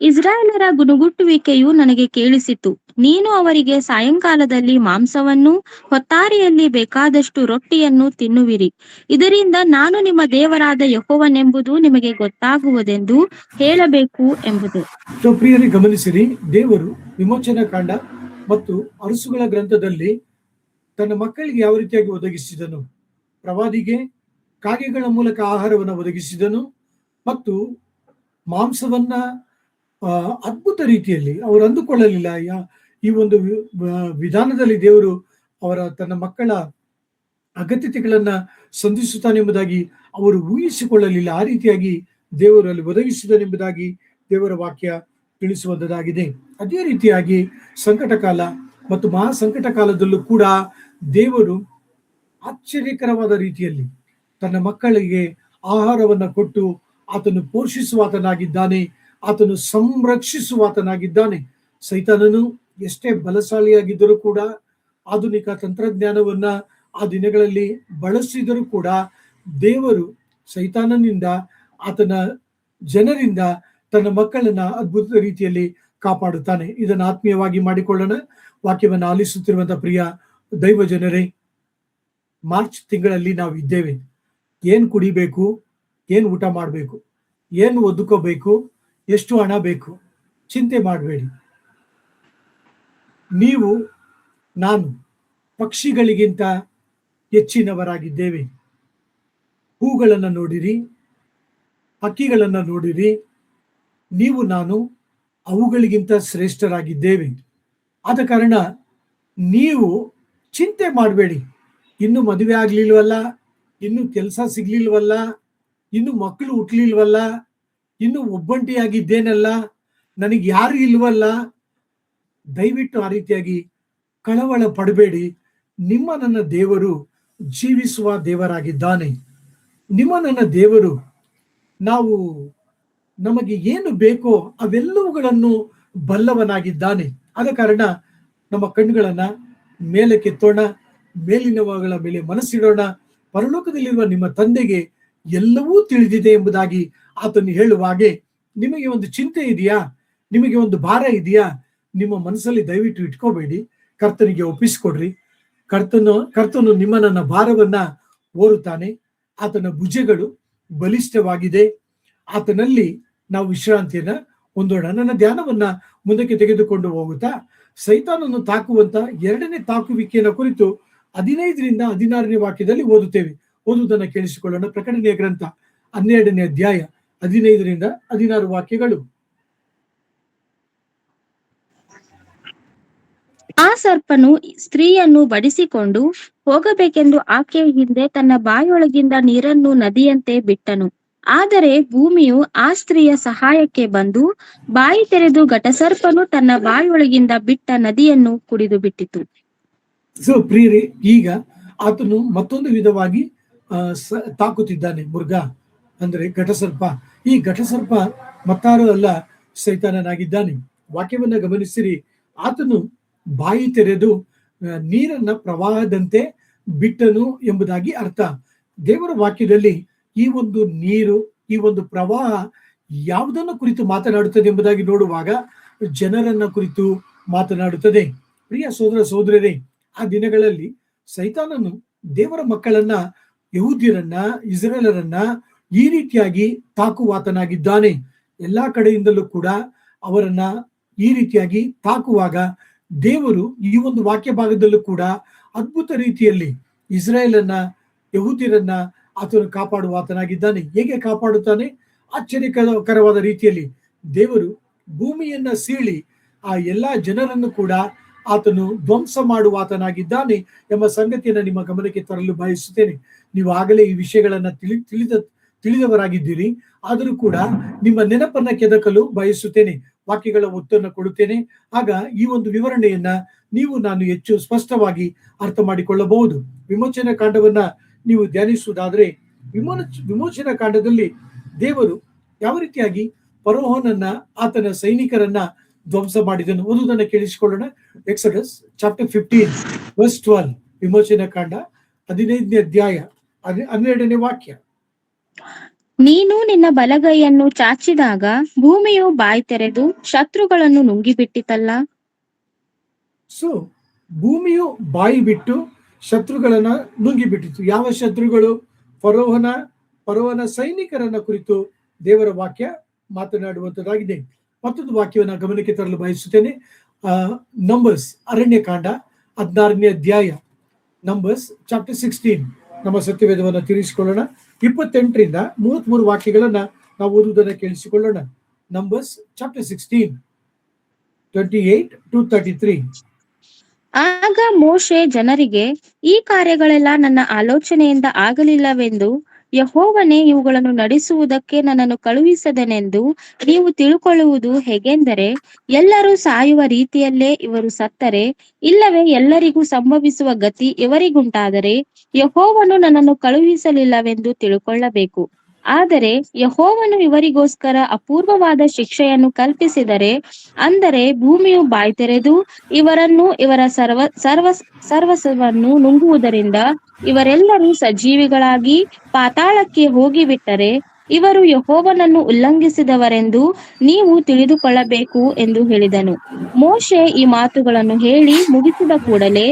ಇಸ್ರಾಯೇಲರ ಗುನುಗುಟ್ಟುವಿಕೆಯು ನನಗೆ ಕೇಳಿಸಿತು. ನೀನು ಅವರಿಗೆ ಸಾಯಂಕಾಲದಲ್ಲಿ ಮಾಂಸವನ್ನು, ಹೊತ್ತಾರೆಯಲ್ಲಿ ಬೇಕಾದಷ್ಟು ರೊಟ್ಟಿಯನ್ನು ತಿನ್ನುವಿರಿ. ಇದರಿಂದ ನಾನು ನಿಮ್ಮ ದೇವರಾದ ಯೆಹೋವನೆಂಬುದು ನಿಮಗೆ ಗೊತ್ತಾಗುವುದೆಂದು ಹೇಳಬೇಕು ಎಂಬುದು. ಸೊ ಪ್ರಿಯರೇ, ಗಮನಿಸಿರಿ, ದೇವರು ವಿಮೋಚನಾ ಕಾಂಡ ಮತ್ತು ಅರಸುಗಳ ಗ್ರಂಥದಲ್ಲಿ ತನ್ನ ಮಕ್ಕಳಿಗೆ ಯಾವ ರೀತಿಯಾಗಿ ಒದಗಿಸಿದನು. ಪ್ರವಾದಿಗೆ ಕಾಗೆಗಳ ಮೂಲಕ ಆಹಾರವನ್ನು ಒದಗಿಸಿದನು ಮತ್ತು ಮಾಂಸವನ್ನ ಅದ್ಭುತ ರೀತಿಯಲ್ಲಿ ಅವರು ಅಂದುಕೊಳ್ಳಲಿಲ್ಲ. ಈ ಒಂದು ವಿಧಾನದಲ್ಲಿ ದೇವರು ತನ್ನ ಮಕ್ಕಳ ಅಗತ್ಯತೆಗಳನ್ನ ಸಂಧಿಸುತ್ತಾನೆಂಬುದಾಗಿ ಅವರು ಊಹಿಸಿಕೊಳ್ಳಲಿಲ್ಲ. ಆ ರೀತಿಯಾಗಿ ದೇವರು ಅಲ್ಲಿ ಒದಗಿಸಿದನೆಂಬುದಾಗಿ ದೇವರ ವಾಕ್ಯ ತಿಳಿಸುವಂತದ್ದಾಗಿದೆ. ಅದೇ ರೀತಿಯಾಗಿ ಸಂಕಟ ಕಾಲ ಮತ್ತು ಮಹಾ ಸಂಕಟ ಕಾಲದಲ್ಲೂ ಕೂಡ ದೇವರು ಆಶ್ಚರ್ಯಕರವಾದ ರೀತಿಯಲ್ಲಿ ತನ್ನ ಮಕ್ಕಳಿಗೆ ಆಹಾರವನ್ನ ಕೊಟ್ಟು ಆತನು ಪೋಷಿಸುವಾತನಾಗಿದ್ದಾನೆ, ಆತನು ಸಂರಕ್ಷಿಸುವಾತನಾಗಿದ್ದಾನೆ. ಸೈತಾನನು ಎಷ್ಟೇ ಬಲಶಾಲಿಯಾಗಿದ್ದರೂ ಕೂಡ, ಆಧುನಿಕ ತಂತ್ರಜ್ಞಾನವನ್ನ ಆ ದಿನಗಳಲ್ಲಿ ಬಳಸಿದರೂ ಕೂಡ ದೇವರು ಸೈತಾನನಿಂದ, ಆತನ ಜನರಿಂದ ತನ್ನ ಮಕ್ಕಳನ್ನ ಅದ್ಭುತ ರೀತಿಯಲ್ಲಿ ಕಾಪಾಡುತ್ತಾನೆ. ಇದನ್ನು ಆತ್ಮೀಯವಾಗಿ ಮಾಡಿಕೊಳ್ಳೋಣ. ವಾಕ್ಯವನ್ನು ಆಲಿಸುತ್ತಿರುವಂತಹ ಪ್ರಿಯ ದೈವ ಜನರೇ, ಮಾರ್ಚ್ ತಿಂಗಳಲ್ಲಿ ನಾವು ಇದ್ದೇವೆ. ಏನ್ ಕುಡಿಬೇಕು, ಏನ್ ಊಟ ಮಾಡಬೇಕು, ಏನ್ ಒದ್ದುಕೋಬೇಕು, ಎಷ್ಟು ಹಣ ಬೇಕು, ಚಿಂತೆ ಮಾಡಬೇಡಿ. ನೀವು ನಾನು ಪಕ್ಷಿಗಳಿಗಿಂತ ಹೆಚ್ಚಿನವರಾಗಿದ್ದೇವೆ. ಹೂಗಳನ್ನು ನೋಡಿರಿ, ಹಕ್ಕಿಗಳನ್ನು ನೋಡಿರಿ, ನೀವು ನಾನು ಅವುಗಳಿಗಿಂತ ಶ್ರೇಷ್ಠರಾಗಿದ್ದೇವೆ. ಆದ ಕಾರಣ ನೀವು ಚಿಂತೆ ಮಾಡಬೇಡಿ. ಇನ್ನು ಮದುವೆ ಆಗ್ಲಿಲ್ವಲ್ಲ, ಇನ್ನು ಕೆಲಸ ಸಿಗ್ಲಿಲ್ವಲ್ಲ, ಇನ್ನು ಮಕ್ಕಳು ಹುಟ್ಲಿಲ್ವಲ್ಲ, ಇನ್ನು ಒಬ್ಬಂಟಿಯಾಗಿದ್ದೇನಲ್ಲ, ನನಗೆ ಯಾರು ಇಲ್ವಲ್ಲ. ದಯವಿಟ್ಟು ಆ ರೀತಿಯಾಗಿ ಕಳವಳ ಪಡಬೇಡಿ. ನಿಮ್ಮ ನನ್ನ ದೇವರು ಜೀವಿಸುವ ದೇವರಾಗಿದ್ದಾನೆ. ನಿಮ್ಮ ನನ್ನ ದೇವರು ನಮಗೆ ಏನು ಬೇಕೋ ಅವೆಲ್ಲವುಗಳನ್ನು ಬಲ್ಲವನಾಗಿದ್ದಾನೆ. ಆದ ಕಾರಣ ನಮ್ಮ ಕಣ್ಣುಗಳನ್ನ ಮೇಲಕ್ಕೆತ್ತೋಣ, ಮೇಲಿನವುಗಳ ಮೇಲೆ ಮನಸ್ಸಿಡೋಣ. ಪರಲೋಕದಲ್ಲಿರುವ ನಿಮ್ಮ ತಂದೆಗೆ ಎಲ್ಲವೂ ತಿಳಿದಿದೆ ಎಂಬುದಾಗಿ ಆತನು ಹೇಳುವ ಹಾಗೆ, ನಿಮಗೆ ಒಂದು ಚಿಂತೆ ಇದೆಯಾ, ನಿಮಗೆ ಒಂದು ಭಾರ ಇದೆಯಾ, ನಿಮ್ಮ ಮನಸ್ಸಲ್ಲಿ ದಯವಿಟ್ಟು ಇಟ್ಕೋಬೇಡಿ, ಕರ್ತನಿಗೆ ಒಪ್ಪಿಸಿಕೊಡ್ರಿ. ಕರ್ತನು ನಿಮ್ಮ ನನ್ನ ಭಾರವನ್ನ ಓರುತ್ತಾನೆ. ಆತನ ಭುಜಗಳು ಬಲಿಷ್ಠವಾಗಿದೆ. ಆತನಲ್ಲಿ ನಾವು ವಿಶ್ರಾಂತಿಯನ್ನ ಹೊಂದೋಣ. ನನ್ನ ಧ್ಯಾನವನ್ನ ಮುಂದಕ್ಕೆ ತೆಗೆದುಕೊಂಡು ಹೋಗುತ್ತಾ ಸೈತಾನನ್ನು ತಾಕುವಂತ ಎರಡನೇ ತಾಕುವಿಕೆಯ ಕುರಿತು 15ರಿಂದ 16ನೇ ವಾಕ್ಯದಲ್ಲಿ ಓದುತ್ತೇವೆ. ಓದುವುದನ್ನು ಕೇಳಿಸಿಕೊಳ್ಳೋಣ. ಪ್ರಕಟಣೆಯ ಗ್ರಂಥ 12ನೇ ಅಧ್ಯಾಯ 15ರಿಂದ 16 ವಾಕ್ಯಗಳು. ಆ ಸರ್ಪನು ಸ್ತ್ರೀಯನ್ನು ಬಡಿಸಿಕೊಂಡು ಹೋಗಬೇಕೆಂದು ಆಕೆಯ ಹಿಂದೆ ತನ್ನ ಬಾಯೊಳಗಿಂದ ನೀರನ್ನು ನದಿಯಂತೆ ಬಿಟ್ಟನು. ಆದರೆ ಭೂಮಿಯು ಆ ಸ್ತ್ರೀಯ ಸಹಾಯಕ್ಕೆ ಬಂದು ಬಾಯಿ ತೆರೆದು ಘಟಸರ್ಪನು ತನ್ನ ಬಾಯೊಳಗಿಂದ ಬಿಟ್ಟ ನದಿಯನ್ನು ಕುಡಿದು ಬಿಟ್ಟಿತು. ಸೊ ಪ್ರಿಯರೇ, ಈಗ ಆತನು ಮತ್ತೊಂದು ವಿಧವಾಗಿ ತಾಕುತ್ತಿದ್ದಾನೆ. ಮೃಗ ಅಂದ್ರೆ ಘಟಸರ್ಪ. ಈ ಘಟಸರ್ಪ ಮತ್ತಾರು ಅಲ್ಲ, ಸೈತಾನನಾಗಿದ್ದಾನೆ. ವಾಕ್ಯವನ್ನ ಗಮನಿಸಿರಿ. ಆತನು ಬಾಯಿ ತೆರೆದು ನೀರನ್ನ ಪ್ರವಾಹದಂತೆ ಬಿಟ್ಟನು ಎಂಬುದಾಗಿ ಅರ್ಥ. ದೇವರ ವಾಕ್ಯದಲ್ಲಿ ಈ ಒಂದು ನೀರು, ಈ ಒಂದು ಪ್ರವಾಹ ಯಾವುದನ್ನು ಕುರಿತು ಮಾತನಾಡುತ್ತದೆ ಎಂಬುದಾಗಿ ನೋಡುವಾಗ ಜನರನ್ನ ಕುರಿತು ಮಾತನಾಡುತ್ತದೆ. ಪ್ರಿಯ ಸೋದರ ಸೋದರರೇ, ಆ ದಿನಗಳಲ್ಲಿ ಸೈತಾನನು ದೇವರ ಮಕ್ಕಳನ್ನ, ಯಹೂದ್ಯರನ್ನ, ಇಸ್ರೇಲರನ್ನ ಈ ರೀತಿಯಾಗಿ ತಾಕುವಾತನಾಗಿದ್ದಾನೆ. ಎಲ್ಲಾ ಕಡೆಯಿಂದಲೂ ಕೂಡ ಅವರನ್ನ ಈ ರೀತಿಯಾಗಿ ತಾಕುವಾಗ ದೇವರು ಈ ಒಂದು ವಾಕ್ಯ ಭಾಗದಲ್ಲೂ ಕೂಡ ಅದ್ಭುತ ರೀತಿಯಲ್ಲಿ ಇಸ್ರಾಯೇಲನ್ನ, ಯಹೂದ್ಯರನ್ನ ಆತನು ಕಾಪಾಡುವಾತನಾಗಿದ್ದಾನೆ. ಹೇಗೆ ಕಾಪಾಡುತ್ತಾನೆ? ಆಶ್ಚರ್ಯಕರವಾದ ರೀತಿಯಲ್ಲಿ ದೇವರು ಭೂಮಿಯನ್ನ ಸೀಳಿ ಆ ಎಲ್ಲಾ ಜನರನ್ನು ಕೂಡ ಆತನು ಧ್ವಂಸ ಮಾಡುವಾತನಾಗಿದ್ದಾನೆ ಎಂಬ ಸಂಗತಿಯನ್ನು ನಿಮ್ಮ ಗಮನಕ್ಕೆ ತರಲು ಬಯಸುತ್ತೇನೆ. ನೀವು ಆಗಲೇ ಈ ವಿಷಯಗಳನ್ನ ತಿಳಿದವರಾಗಿದ್ದೀರಿ, ಆದರೂ ಕೂಡ ನಿಮ್ಮ ನೆನಪನ್ನ ಕೆದಕಲು ಬಯಸುತ್ತೇನೆ. ವಾಕ್ಯಗಳ ಒತ್ತನ್ನು ಕೊಡುತ್ತೇನೆ. ಆಗ ಈ ಒಂದು ವಿವರಣೆಯನ್ನ ನಾನು ಹೆಚ್ಚು ಸ್ಪಷ್ಟವಾಗಿ ಅರ್ಥ ಮಾಡಿಕೊಳ್ಳಬಹುದು. ವಿಮೋಚನಾ ಕಾಂಡವನ್ನ ನೀವು ಧ್ಯಾನಿಸುವುದಾದ್ರೆ, ವಿಮೋಚನಾ ಕಾಂಡದಲ್ಲಿ ದೇವರು ಯಾವ ರೀತಿಯಾಗಿ ಫರೋಹನನ್ನ, ಆತನ ಸೈನಿಕರನ್ನ ಧ್ವಂಸ ಮಾಡಿದನು ಓದುವುದನ್ನು ಕೇಳಿಸಿಕೊಳ್ಳೋಣ. Exodus chapter 15 verse 12. ವಿಮೋಚನಾ ಕಾಂಡ 15ನೇ ಅಧ್ಯಾಯ 12ನೇ ವಾಕ್ಯ. ನೀನು ನಿನ್ನ ಬಲಗೈಯನ್ನು ಚಾಚಿದಾಗ ಭೂಮಿಯು ಬಾಯಿ ತೆರೆದು ಶತ್ರುಗಳನ್ನು ನುಂಗಿಬಿಟ್ಟಿತಲ್ಲ. ಸೊ ಭೂಮಿಯು ಬಾಯಿ ಬಿಟ್ಟು ಶತ್ರುಗಳನ್ನ ನುಂಗಿಬಿಟ್ಟಿತು. ಯಾವ ಶತ್ರುಗಳು? ಫರೋಹನ ಸೈನಿಕರನ್ನ ಕುರಿತು ದೇವರ ವಾಕ್ಯ ಮಾತನಾಡುವಂತದ್ದಾಗಿದೆ. ಮತ್ತೊಂದು ವಾಕ್ಯವನ್ನು ಗಮನಕ್ಕೆ ತರಲು ಬಯಸುತ್ತೇನೆ. ನಂಬರ್ಸ್ ಅರಣ್ಯಕಾಂಡ 16ನೇ ಅಧ್ಯಾಯ, ನಂಬರ್ಸ್ ಚಾಪ್ಟರ್ 16. ನಮ್ಮ ಸತ್ಯವೇದವನ್ನು ತಿಳಿಸಿಕೊಳ್ಳೋಣ. 28ರಿಂದ 33 ವಾಕ್ಯಗಳನ್ನ ನಾವು ಓದುವುದನ್ನು ಕೇಳಿಸಿಕೊಳ್ಳೋಣ. Numbers chapter 16 28 to 33. ಆಗ ಮೋಶೆ ಜನರಿಗೆ, ಈ ಕಾರ್ಯಗಳೆಲ್ಲ ನನ್ನ ಆಲೋಚನೆಯಿಂದ ಆಗಲಿಲ್ಲವೆಂದು ಯೆಹೋವನೇ ಇವುಗಳನ್ನು ನಡೆಸುವುದಕ್ಕೆ ನನ್ನನ್ನು ಕಳುಹಿಸದನೆಂದು ನೀವು ತಿಳುಕೊಳ್ಳುವುದು ಹೇಗೆಂದರೆ, ಎಲ್ಲರೂ ಸಾಯುವ ರೀತಿಯಲ್ಲೇ ಇವರು ಸತ್ತರೆ, ಇಲ್ಲವೇ ಎಲ್ಲರಿಗೂ ಸಂಭವಿಸುವ ಗತಿ ಇವರಿಗುಂಟಾದರೆ ಯೆಹೋವನು ನನ್ನನ್ನು ಕಳುಹಿಸಲಿಲ್ಲವೆಂದು ತಿಳುಕೊಳ್ಳಬೇಕು. ಆದರೆ ಯೆಹೋವನು ಇವರಿಗೋಸ್ಕರ ಅಪೂರ್ವವಾದ ಶಿಕ್ಷೆಯನ್ನು ಕಲ್ಪಿಸಿದರೆ, ಅಂದರೆ ಭೂಮಿಯು ಬಾಯಿ ತೆರೆದು ಇವರನ್ನು ಇವರ ಸರ್ವಸ್ವವನ್ನು ನುಂಗುವುದರಿಂದ ಇವರೆಲ್ಲರೂ ಸಜೀವಿಗಳಾಗಿ ಪಾತಾಳಕ್ಕೆ ಹೋಗಿಬಿಟ್ಟರೆ, ಇವರು ಯೆಹೋವನನ್ನು ಉಲ್ಲಂಘಿಸಿದವರೆಂದು ನೀವು ತಿಳಿದುಕೊಳ್ಳಬೇಕು ಎಂದು ಹೇಳಿದನು. ಮೋಶೆ ಈ ಮಾತುಗಳನ್ನು ಹೇಳಿ ಮುಗಿಸಿದ ಕೂಡಲೇ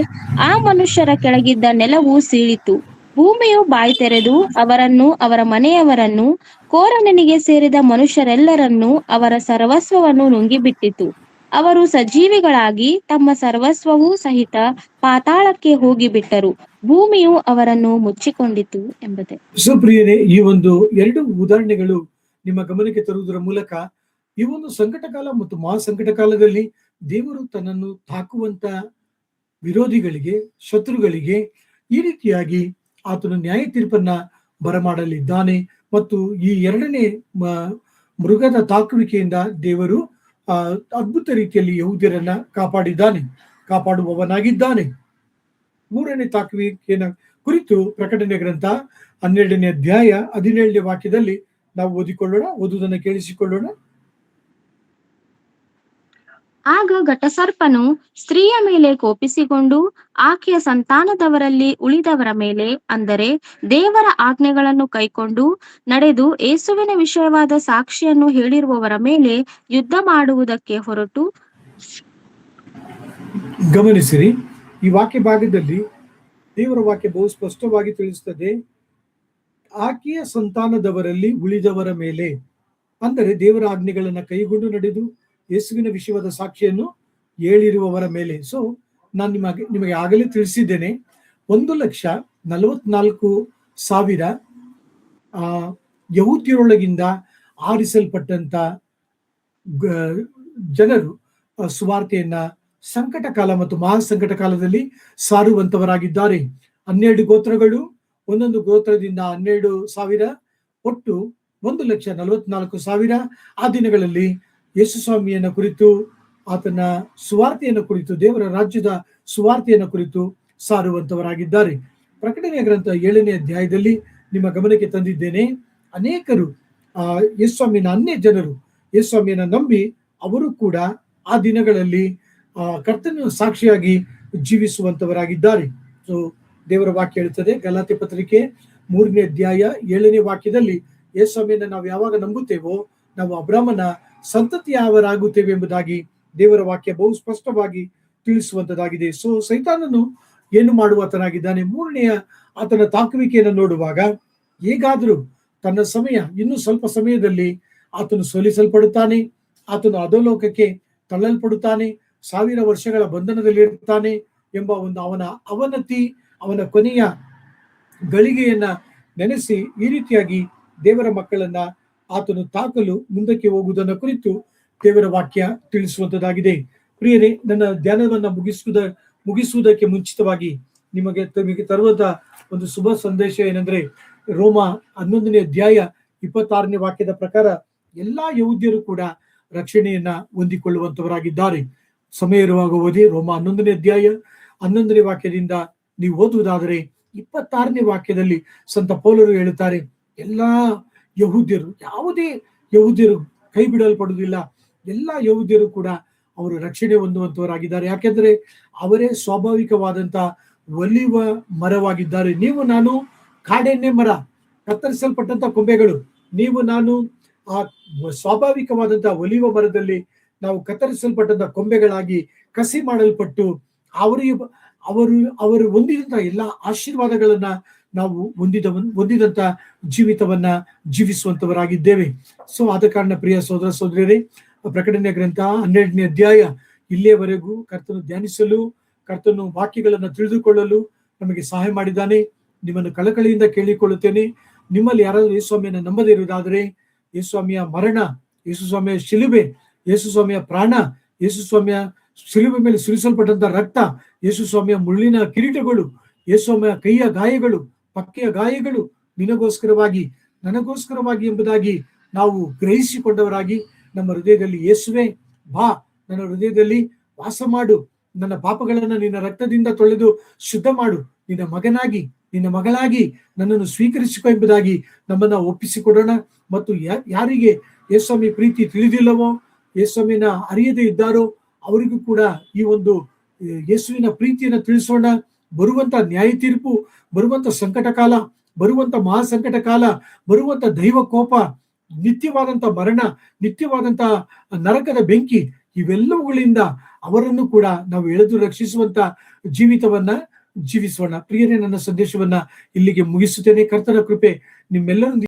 ಆ ಮನುಷ್ಯರ ಕೆಳಗಿದ್ದ ನೆಲವು ಸೀಳಿತು. ಭೂಮಿಯು ಬಾಯಿ ತೆರೆದು ಅವರನ್ನು, ಅವರ ಮನೆಯವರನ್ನು, ಕೋರಹನಿಗೆ ಸೇರಿದ ಮನುಷ್ಯರೆಲ್ಲರನ್ನೂ, ಅವರ ಸರ್ವಸ್ವವನ್ನು ನುಂಗಿಬಿಟ್ಟಿತು. ಅವರು ಸಜೀವಿಗಳಾಗಿ ತಮ್ಮ ಸರ್ವಸ್ವವೂ ಸಹಿತ ಪಾತಾಳಕ್ಕೆ ಹೋಗಿಬಿಟ್ಟರು. ಭೂಮಿಯು ಅವರನ್ನು ಮುಚ್ಚಿಕೊಂಡಿತು ಎಂಬುದೇ. ಸುಪ್ರಿಯರೇ, ಈ ಒಂದು 2 ಉದಾಹರಣೆಗಳು ನಿಮ್ಮ ಗಮನಕ್ಕೆ ತರುವುದರ ಮೂಲಕ ಈ ಒಂದು ಸಂಕಟ ಕಾಲ ಮತ್ತು ಮಹಾಸಂಕಟ ಕಾಲದಲ್ಲಿ ದೇವರು ತನ್ನನ್ನು ತಾಕುವಂತ ವಿರೋಧಿಗಳಿಗೆ, ಶತ್ರುಗಳಿಗೆ ಈ ರೀತಿಯಾಗಿ ಆತನು ನ್ಯಾಯ ತೀರ್ಪನ್ನ ಬರಮಾಡಲಿದ್ದಾನೆ. ಮತ್ತು ಈ 2ನೇ ಮೃಗದ ತಾಕುವಿಕೆಯಿಂದ ದೇವರು ಅದ್ಭುತ ರೀತಿಯಲ್ಲಿ ಯಹೂದ್ಯರನ್ನ ಕಾಪಾಡುವವನಾಗಿದ್ದಾನೆ. 3ನೇ ತಾಕುವಿಕೆಯ ಕುರಿತು ಪ್ರಕಟಣೆ ಗ್ರಂಥ 12ನೇ ಅಧ್ಯಾಯ 17ನೇ ವಾಕ್ಯದಲ್ಲಿ ನಾವು ಓದುವುದನ್ನು ಕೇಳಿಸಿಕೊಳ್ಳೋಣ. ಆಗ ಘಟಸರ್ಪನು ಸ್ತ್ರೀಯ ಮೇಲೆ ಕೋಪಿಸಿಕೊಂಡು ಆಕೆಯ ಸಂತಾನದವರಲ್ಲಿ ಉಳಿದವರ ಮೇಲೆ, ಅಂದರೆ ದೇವರ ಆಜ್ಞೆಗಳನ್ನು ಕೈಕೊಂಡು ನಡೆದು ಯೇಸುವಿನ ವಿಷಯವಾದ ಸಾಕ್ಷಿಯನ್ನು ಹೇಳಿರುವವರ ಮೇಲೆ ಯುದ್ಧ ಮಾಡುವುದಕ್ಕೆ ಹೊರಟು. ಗಮನಿಸಿರಿ, ಈ ವಾಕ್ಯ ಭಾಗದಲ್ಲಿ ದೇವರ ವಾಕ್ಯ ಬಹು ಸ್ಪಷ್ಟವಾಗಿ ತಿಳಿಸುತ್ತದೆ. ಆಕೆಯ ಸಂತಾನದವರಲ್ಲಿ ಉಳಿದವರ ಮೇಲೆ, ಅಂದರೆ ದೇವರ ಆಜ್ಞೆಗಳನ್ನ ಕೈಗೊಂಡು ನಡೆದು ಯೇಸುವಿನ ವಿಷಯವಾದ ಸಾಕ್ಷಿಯನ್ನು ಹೇಳಿರುವವರ ಮೇಲೆ. ಸೊ ನಾನು ನಿಮಗೆ ಆಗಲೇ ತಿಳಿಸಿದ್ದೇನೆ, 1,44,000 ಯಹೂದ್ಯರೊಳಗಿಂದ ಆರಿಸಲ್ಪಟ್ಟಂತ ಜನರು ಸುವಾರ್ತೆಯನ್ನ ಸಂಕಟ ಕಾಲ ಮತ್ತು ಮಹಾಸಂಕಟ ಕಾಲದಲ್ಲಿ ಸಾರುವಂತವರಾಗಿದ್ದಾರೆ. 12 ಗೋತ್ರಗಳು, ಒಂದೊಂದು ಗೋತ್ರದಿಂದ 12,000, ಒಟ್ಟು 1,44,000 ಆ ದಿನಗಳಲ್ಲಿ ಯೇಸು ಸ್ವಾಮಿಯನ್ನ ಕುರಿತು, ಆತನ ಸುವಾರ್ತೆಯನ್ನು ಕುರಿತು, ದೇವರ ರಾಜ್ಯದ ಸುವಾರ್ತೆಯನ್ನು ಕುರಿತು ಸಾರುವಂತವರಾಗಿದ್ದಾರೆ. ಪ್ರಕಟಣೆಯ ಗ್ರಂಥ 7ನೇ ಅಧ್ಯಾಯದಲ್ಲಿ ನಿಮ್ಮ ಗಮನಕ್ಕೆ ತಂದಿದ್ದೇನೆ. ಅನೇಕರು ಯೇಸು ಸ್ವಾಮಿನ ಅನ್ಯ ಜನರು ಯೇಸು ಸ್ವಾಮಿಯನ್ನ ನಂಬಿ ಅವರು ಕೂಡ ಆ ದಿನಗಳಲ್ಲಿ ಕರ್ತನ ಸಾಕ್ಷಿಯಾಗಿ ಜೀವಿಸುವಂತವರಾಗಿದ್ದಾರೆ. ಸೊ ದೇವರ ವಾಕ್ಯ ಹೇಳುತ್ತದೆ, ಗಲಾತ್ಯ ಪತ್ರಿಕೆ 3ನೇ ಅಧ್ಯಾಯ 7ನೇ ವಾಕ್ಯದಲ್ಲಿ, ಯೇಸು ಸ್ವಾಮಿಯನ್ನ ನಾವು ಯಾವಾಗ ನಂಬುತ್ತೇವೋ ನಾವು ಅಬ್ರಾಮನ ಸಂತತಿಯವರಾಗುತ್ತೇವೆ ಎಂಬುದಾಗಿ ದೇವರ ವಾಕ್ಯ ಬಹು ಸ್ಪಷ್ಟವಾಗಿ ತಿಳಿಸುವಂತದ್ದಾಗಿದೆ. ಸೊ ಸೈತಾನನು ಏನು ಮಾಡುವಾತನಾಗಿದ್ದಾನೆ? ಮೂರನೆಯ ಆತನ ತಾಕುವಿಕೆಯನ್ನು ನೋಡುವಾಗ, ಹೇಗಾದರೂ ತನ್ನ ಸಮಯ, ಇನ್ನು ಸ್ವಲ್ಪ ಸಮಯದಲ್ಲಿ ಆತನು ಸೋಲಿಸಲ್ಪಡುತ್ತಾನೆ, ಆತನು ಅಧೋಲೋಕಕ್ಕೆ ತಳ್ಳಲ್ಪಡುತ್ತಾನೆ, 1000 ವರ್ಷಗಳ ಬಂಧನದಲ್ಲಿ ಇರುತ್ತಾನೆ ಎಂಬ ಒಂದು ಅವನ ಅವನತಿ, ಅವನ ಕೊನೆಯ ಗಳಿಗೆಯನ್ನ ನೆನೆಸಿ ಈ ರೀತಿಯಾಗಿ ದೇವರ ಮಕ್ಕಳನ್ನ ಆತನು ತಾಕಲು ಮುಂದಕ್ಕೆ ಹೋಗುವುದನ್ನು ಕುರಿತು ದೇವರ ವಾಕ್ಯ ತಿಳಿಸುವಂತದ್ದಾಗಿದೆ. ಪ್ರಿಯರೇ, ನನ್ನ ಧ್ಯಾನವನ್ನ ಮುಗಿಸುವುದಕ್ಕೆ ಮುಂಚಿತವಾಗಿ ನಿಮಗೆ ತರುವಂತ ಒಂದು ಶುಭ ಸಂದೇಶ ಏನೆಂದ್ರೆ, ರೋಮ 11ನೇ ಅಧ್ಯಾಯ 26ನೇ ವಾಕ್ಯದ ಪ್ರಕಾರ ಎಲ್ಲಾ ಯಹೂದ್ಯರು ಕೂಡ ರಕ್ಷಣೆಯನ್ನ ಹೊಂದಿಕೊಳ್ಳುವಂತವರಾಗಿದ್ದಾರೆ. ಸಮಯ ಇರುವಾಗ ಓದಿ ರೋಮ 11ನೇ ಅಧ್ಯಾಯ 11ನೇ ವಾಕ್ಯದಿಂದ ನೀವು ಓದುವುದಾದರೆ 26ನೇ ವಾಕ್ಯದಲ್ಲಿ ಸಂತ ಪೌಲರು ಹೇಳುತ್ತಾರೆ, ಎಲ್ಲಾ ಯಹೂದ್ಯರು, ಯಾವುದೇ ಯಹೂದ್ಯರು ಕೈ ಬಿಡಲ್ಪಡುವುದಿಲ್ಲ, ಎಲ್ಲಾ ಯಹೂದ್ಯರು ಕೂಡ ಅವರು ರಕ್ಷಣೆ ಹೊಂದುವಂತವರಾಗಿದ್ದಾರೆ. ಯಾಕೆಂದ್ರೆ ಅವರೇ ಸ್ವಾಭಾವಿಕವಾದಂತ ಒಲಿವ ಮರವಾಗಿದ್ದಾರೆ. ನೀವು ನಾನು ಕಾಡೆಣ್ಣೆ ಮರ, ಕತ್ತರಿಸಲ್ಪಟ್ಟಂತ ಕೊಂಬೆಗಳು. ನೀವು ನಾನು ಆ ಸ್ವಾಭಾವಿಕವಾದಂತಹ ಒಲಿವ ಮರದಲ್ಲಿ ನಾವು ಕತ್ತರಿಸಲ್ಪಟ್ಟಂತ ಕೊಂಬೆಗಳಾಗಿ ಕಸಿ ಮಾಡಲ್ಪಟ್ಟು ಅವರು ಹೊಂದಿದಂತ ಎಲ್ಲ ಆಶೀರ್ವಾದಗಳನ್ನ ನಾವು ಹೊಂದಿದಂತ ಜೀವಿತವನ್ನ ಜೀವಿಸುವಂತವರಾಗಿದ್ದೇವೆ. ಸೊ ಆದ ಕಾರಣ ಪ್ರಿಯ ಸಹೋದರ ಸಹೋದರಿಯರೇ, ಪ್ರಕಟಣೆಯ ಗ್ರಂಥ 12ನೇ ಅಧ್ಯಾಯ ಇಲ್ಲಿಯವರೆಗೂ ಕರ್ತನು ಧ್ಯಾನಿಸಲು, ಕರ್ತನು ವಾಕ್ಯಗಳನ್ನ ತಿಳಿದುಕೊಳ್ಳಲು ನಮಗೆ ಸಹಾಯ ಮಾಡಿದ್ದಾನೆ. ನಿಮ್ಮನ್ನು ಕಳಕಳಿಯಿಂದ ಕೇಳಿಕೊಳ್ಳುತ್ತೇನೆ. ನಿಮ್ಮಲ್ಲಿ ಯಾರಾದರೂ ಯೇಸುಸ್ವಾಮಿಯನ್ನು ನಂಬದೇ ಇರುವುದಾದರೆ, ಯೇಸುಸ್ವಾಮಿಯ ಮರಣ, ಯೇಸುಸ್ವಾಮಿಯ ಶಿಲುಬೆ, ಯೇಸುಸ್ವಾಮಿಯ ಪ್ರಾಣ, ಯೇಸುಸ್ವಾಮಿಯ ಶಿಲುಬೆ ಮೇಲೆ ಸುರಿಸಲ್ಪಟ್ಟಂತ ರಕ್ತ, ಯೇಸುಸ್ವಾಮಿಯ ಮುಳ್ಳಿನ ಕಿರೀಟಗಳು, ಯೇಸುಸ್ವಾಮಿಯ ಕೈಯ ಗಾಯಗಳು, ಪಕ್ಕೆಯ ಗಾಯಗಳು ನಿನಗೋಸ್ಕರವಾಗಿ, ನನಗೋಸ್ಕರವಾಗಿ ಎಂಬುದಾಗಿ ನಾವು ಗ್ರಹಿಸಿಕೊಂಡವರಾಗಿ ನಮ್ಮ ಹೃದಯದಲ್ಲಿ, ಯೇಸುವೆ ಬಾ, ನನ್ನ ಹೃದಯದಲ್ಲಿ ವಾಸ ಮಾಡು, ನನ್ನ ಪಾಪಗಳನ್ನ ನಿನ್ನ ರಕ್ತದಿಂದ ತೊಳೆದು ಶುದ್ಧ ಮಾಡು, ನಿನ್ನ ಮಗನಾಗಿ, ನಿನ್ನ ಮಗಳಾಗಿ ನನ್ನನ್ನು ಸ್ವೀಕರಿಸಿಕೊ ಎಂಬುದಾಗಿ ನಮ್ಮನ್ನ ಒಪ್ಪಿಸಿಕೊಡೋಣ. ಮತ್ತು ಯಾರಿಗೆ ಯೇಸುಸ್ವಾಮಿ ಪ್ರೀತಿ ತಿಳಿದಿಲ್ಲವೋ, ಯೇಸುಸ್ವಾಮಿನ ಅರಿಯದೇ ಇದ್ದಾರೋ ಅವರಿಗೂ ಕೂಡ ಈ ಒಂದು ಯೇಸುವಿನ ಪ್ರೀತಿಯನ್ನು ತಿಳಿಸೋಣ. ಬರುವಂತ ನ್ಯಾಯ ತೀರ್ಪು, ಬರುವಂತ ಸಂಕಟ ಕಾಲ, ಬರುವಂತ ಮಹಾಸಂಕಟ ಕಾಲ, ಬರುವಂತ ದೈವ ಕೋಪ, ನಿತ್ಯವಾದಂತ ಮರಣ, ನಿತ್ಯವಾದಂತ ನರಕದ ಬೆಂಕಿ, ಇವೆಲ್ಲವುಗಳಿಂದ ಅವರನ್ನು ಕೂಡ ನಾವು ಎಳೆದು ರಕ್ಷಿಸುವಂತ ಜೀವಿತವನ್ನ ಜೀವಿಸೋಣ. ಪ್ರಿಯರೇ, ನನ್ನ ಸಂದೇಶವನ್ನ ಇಲ್ಲಿಗೆ ಮುಗಿಸುತ್ತೇನೆ. ಕರ್ತನ ಕೃಪೆ ನಿಮ್ಮೆಲ್ಲರೊಂದಿಗೆ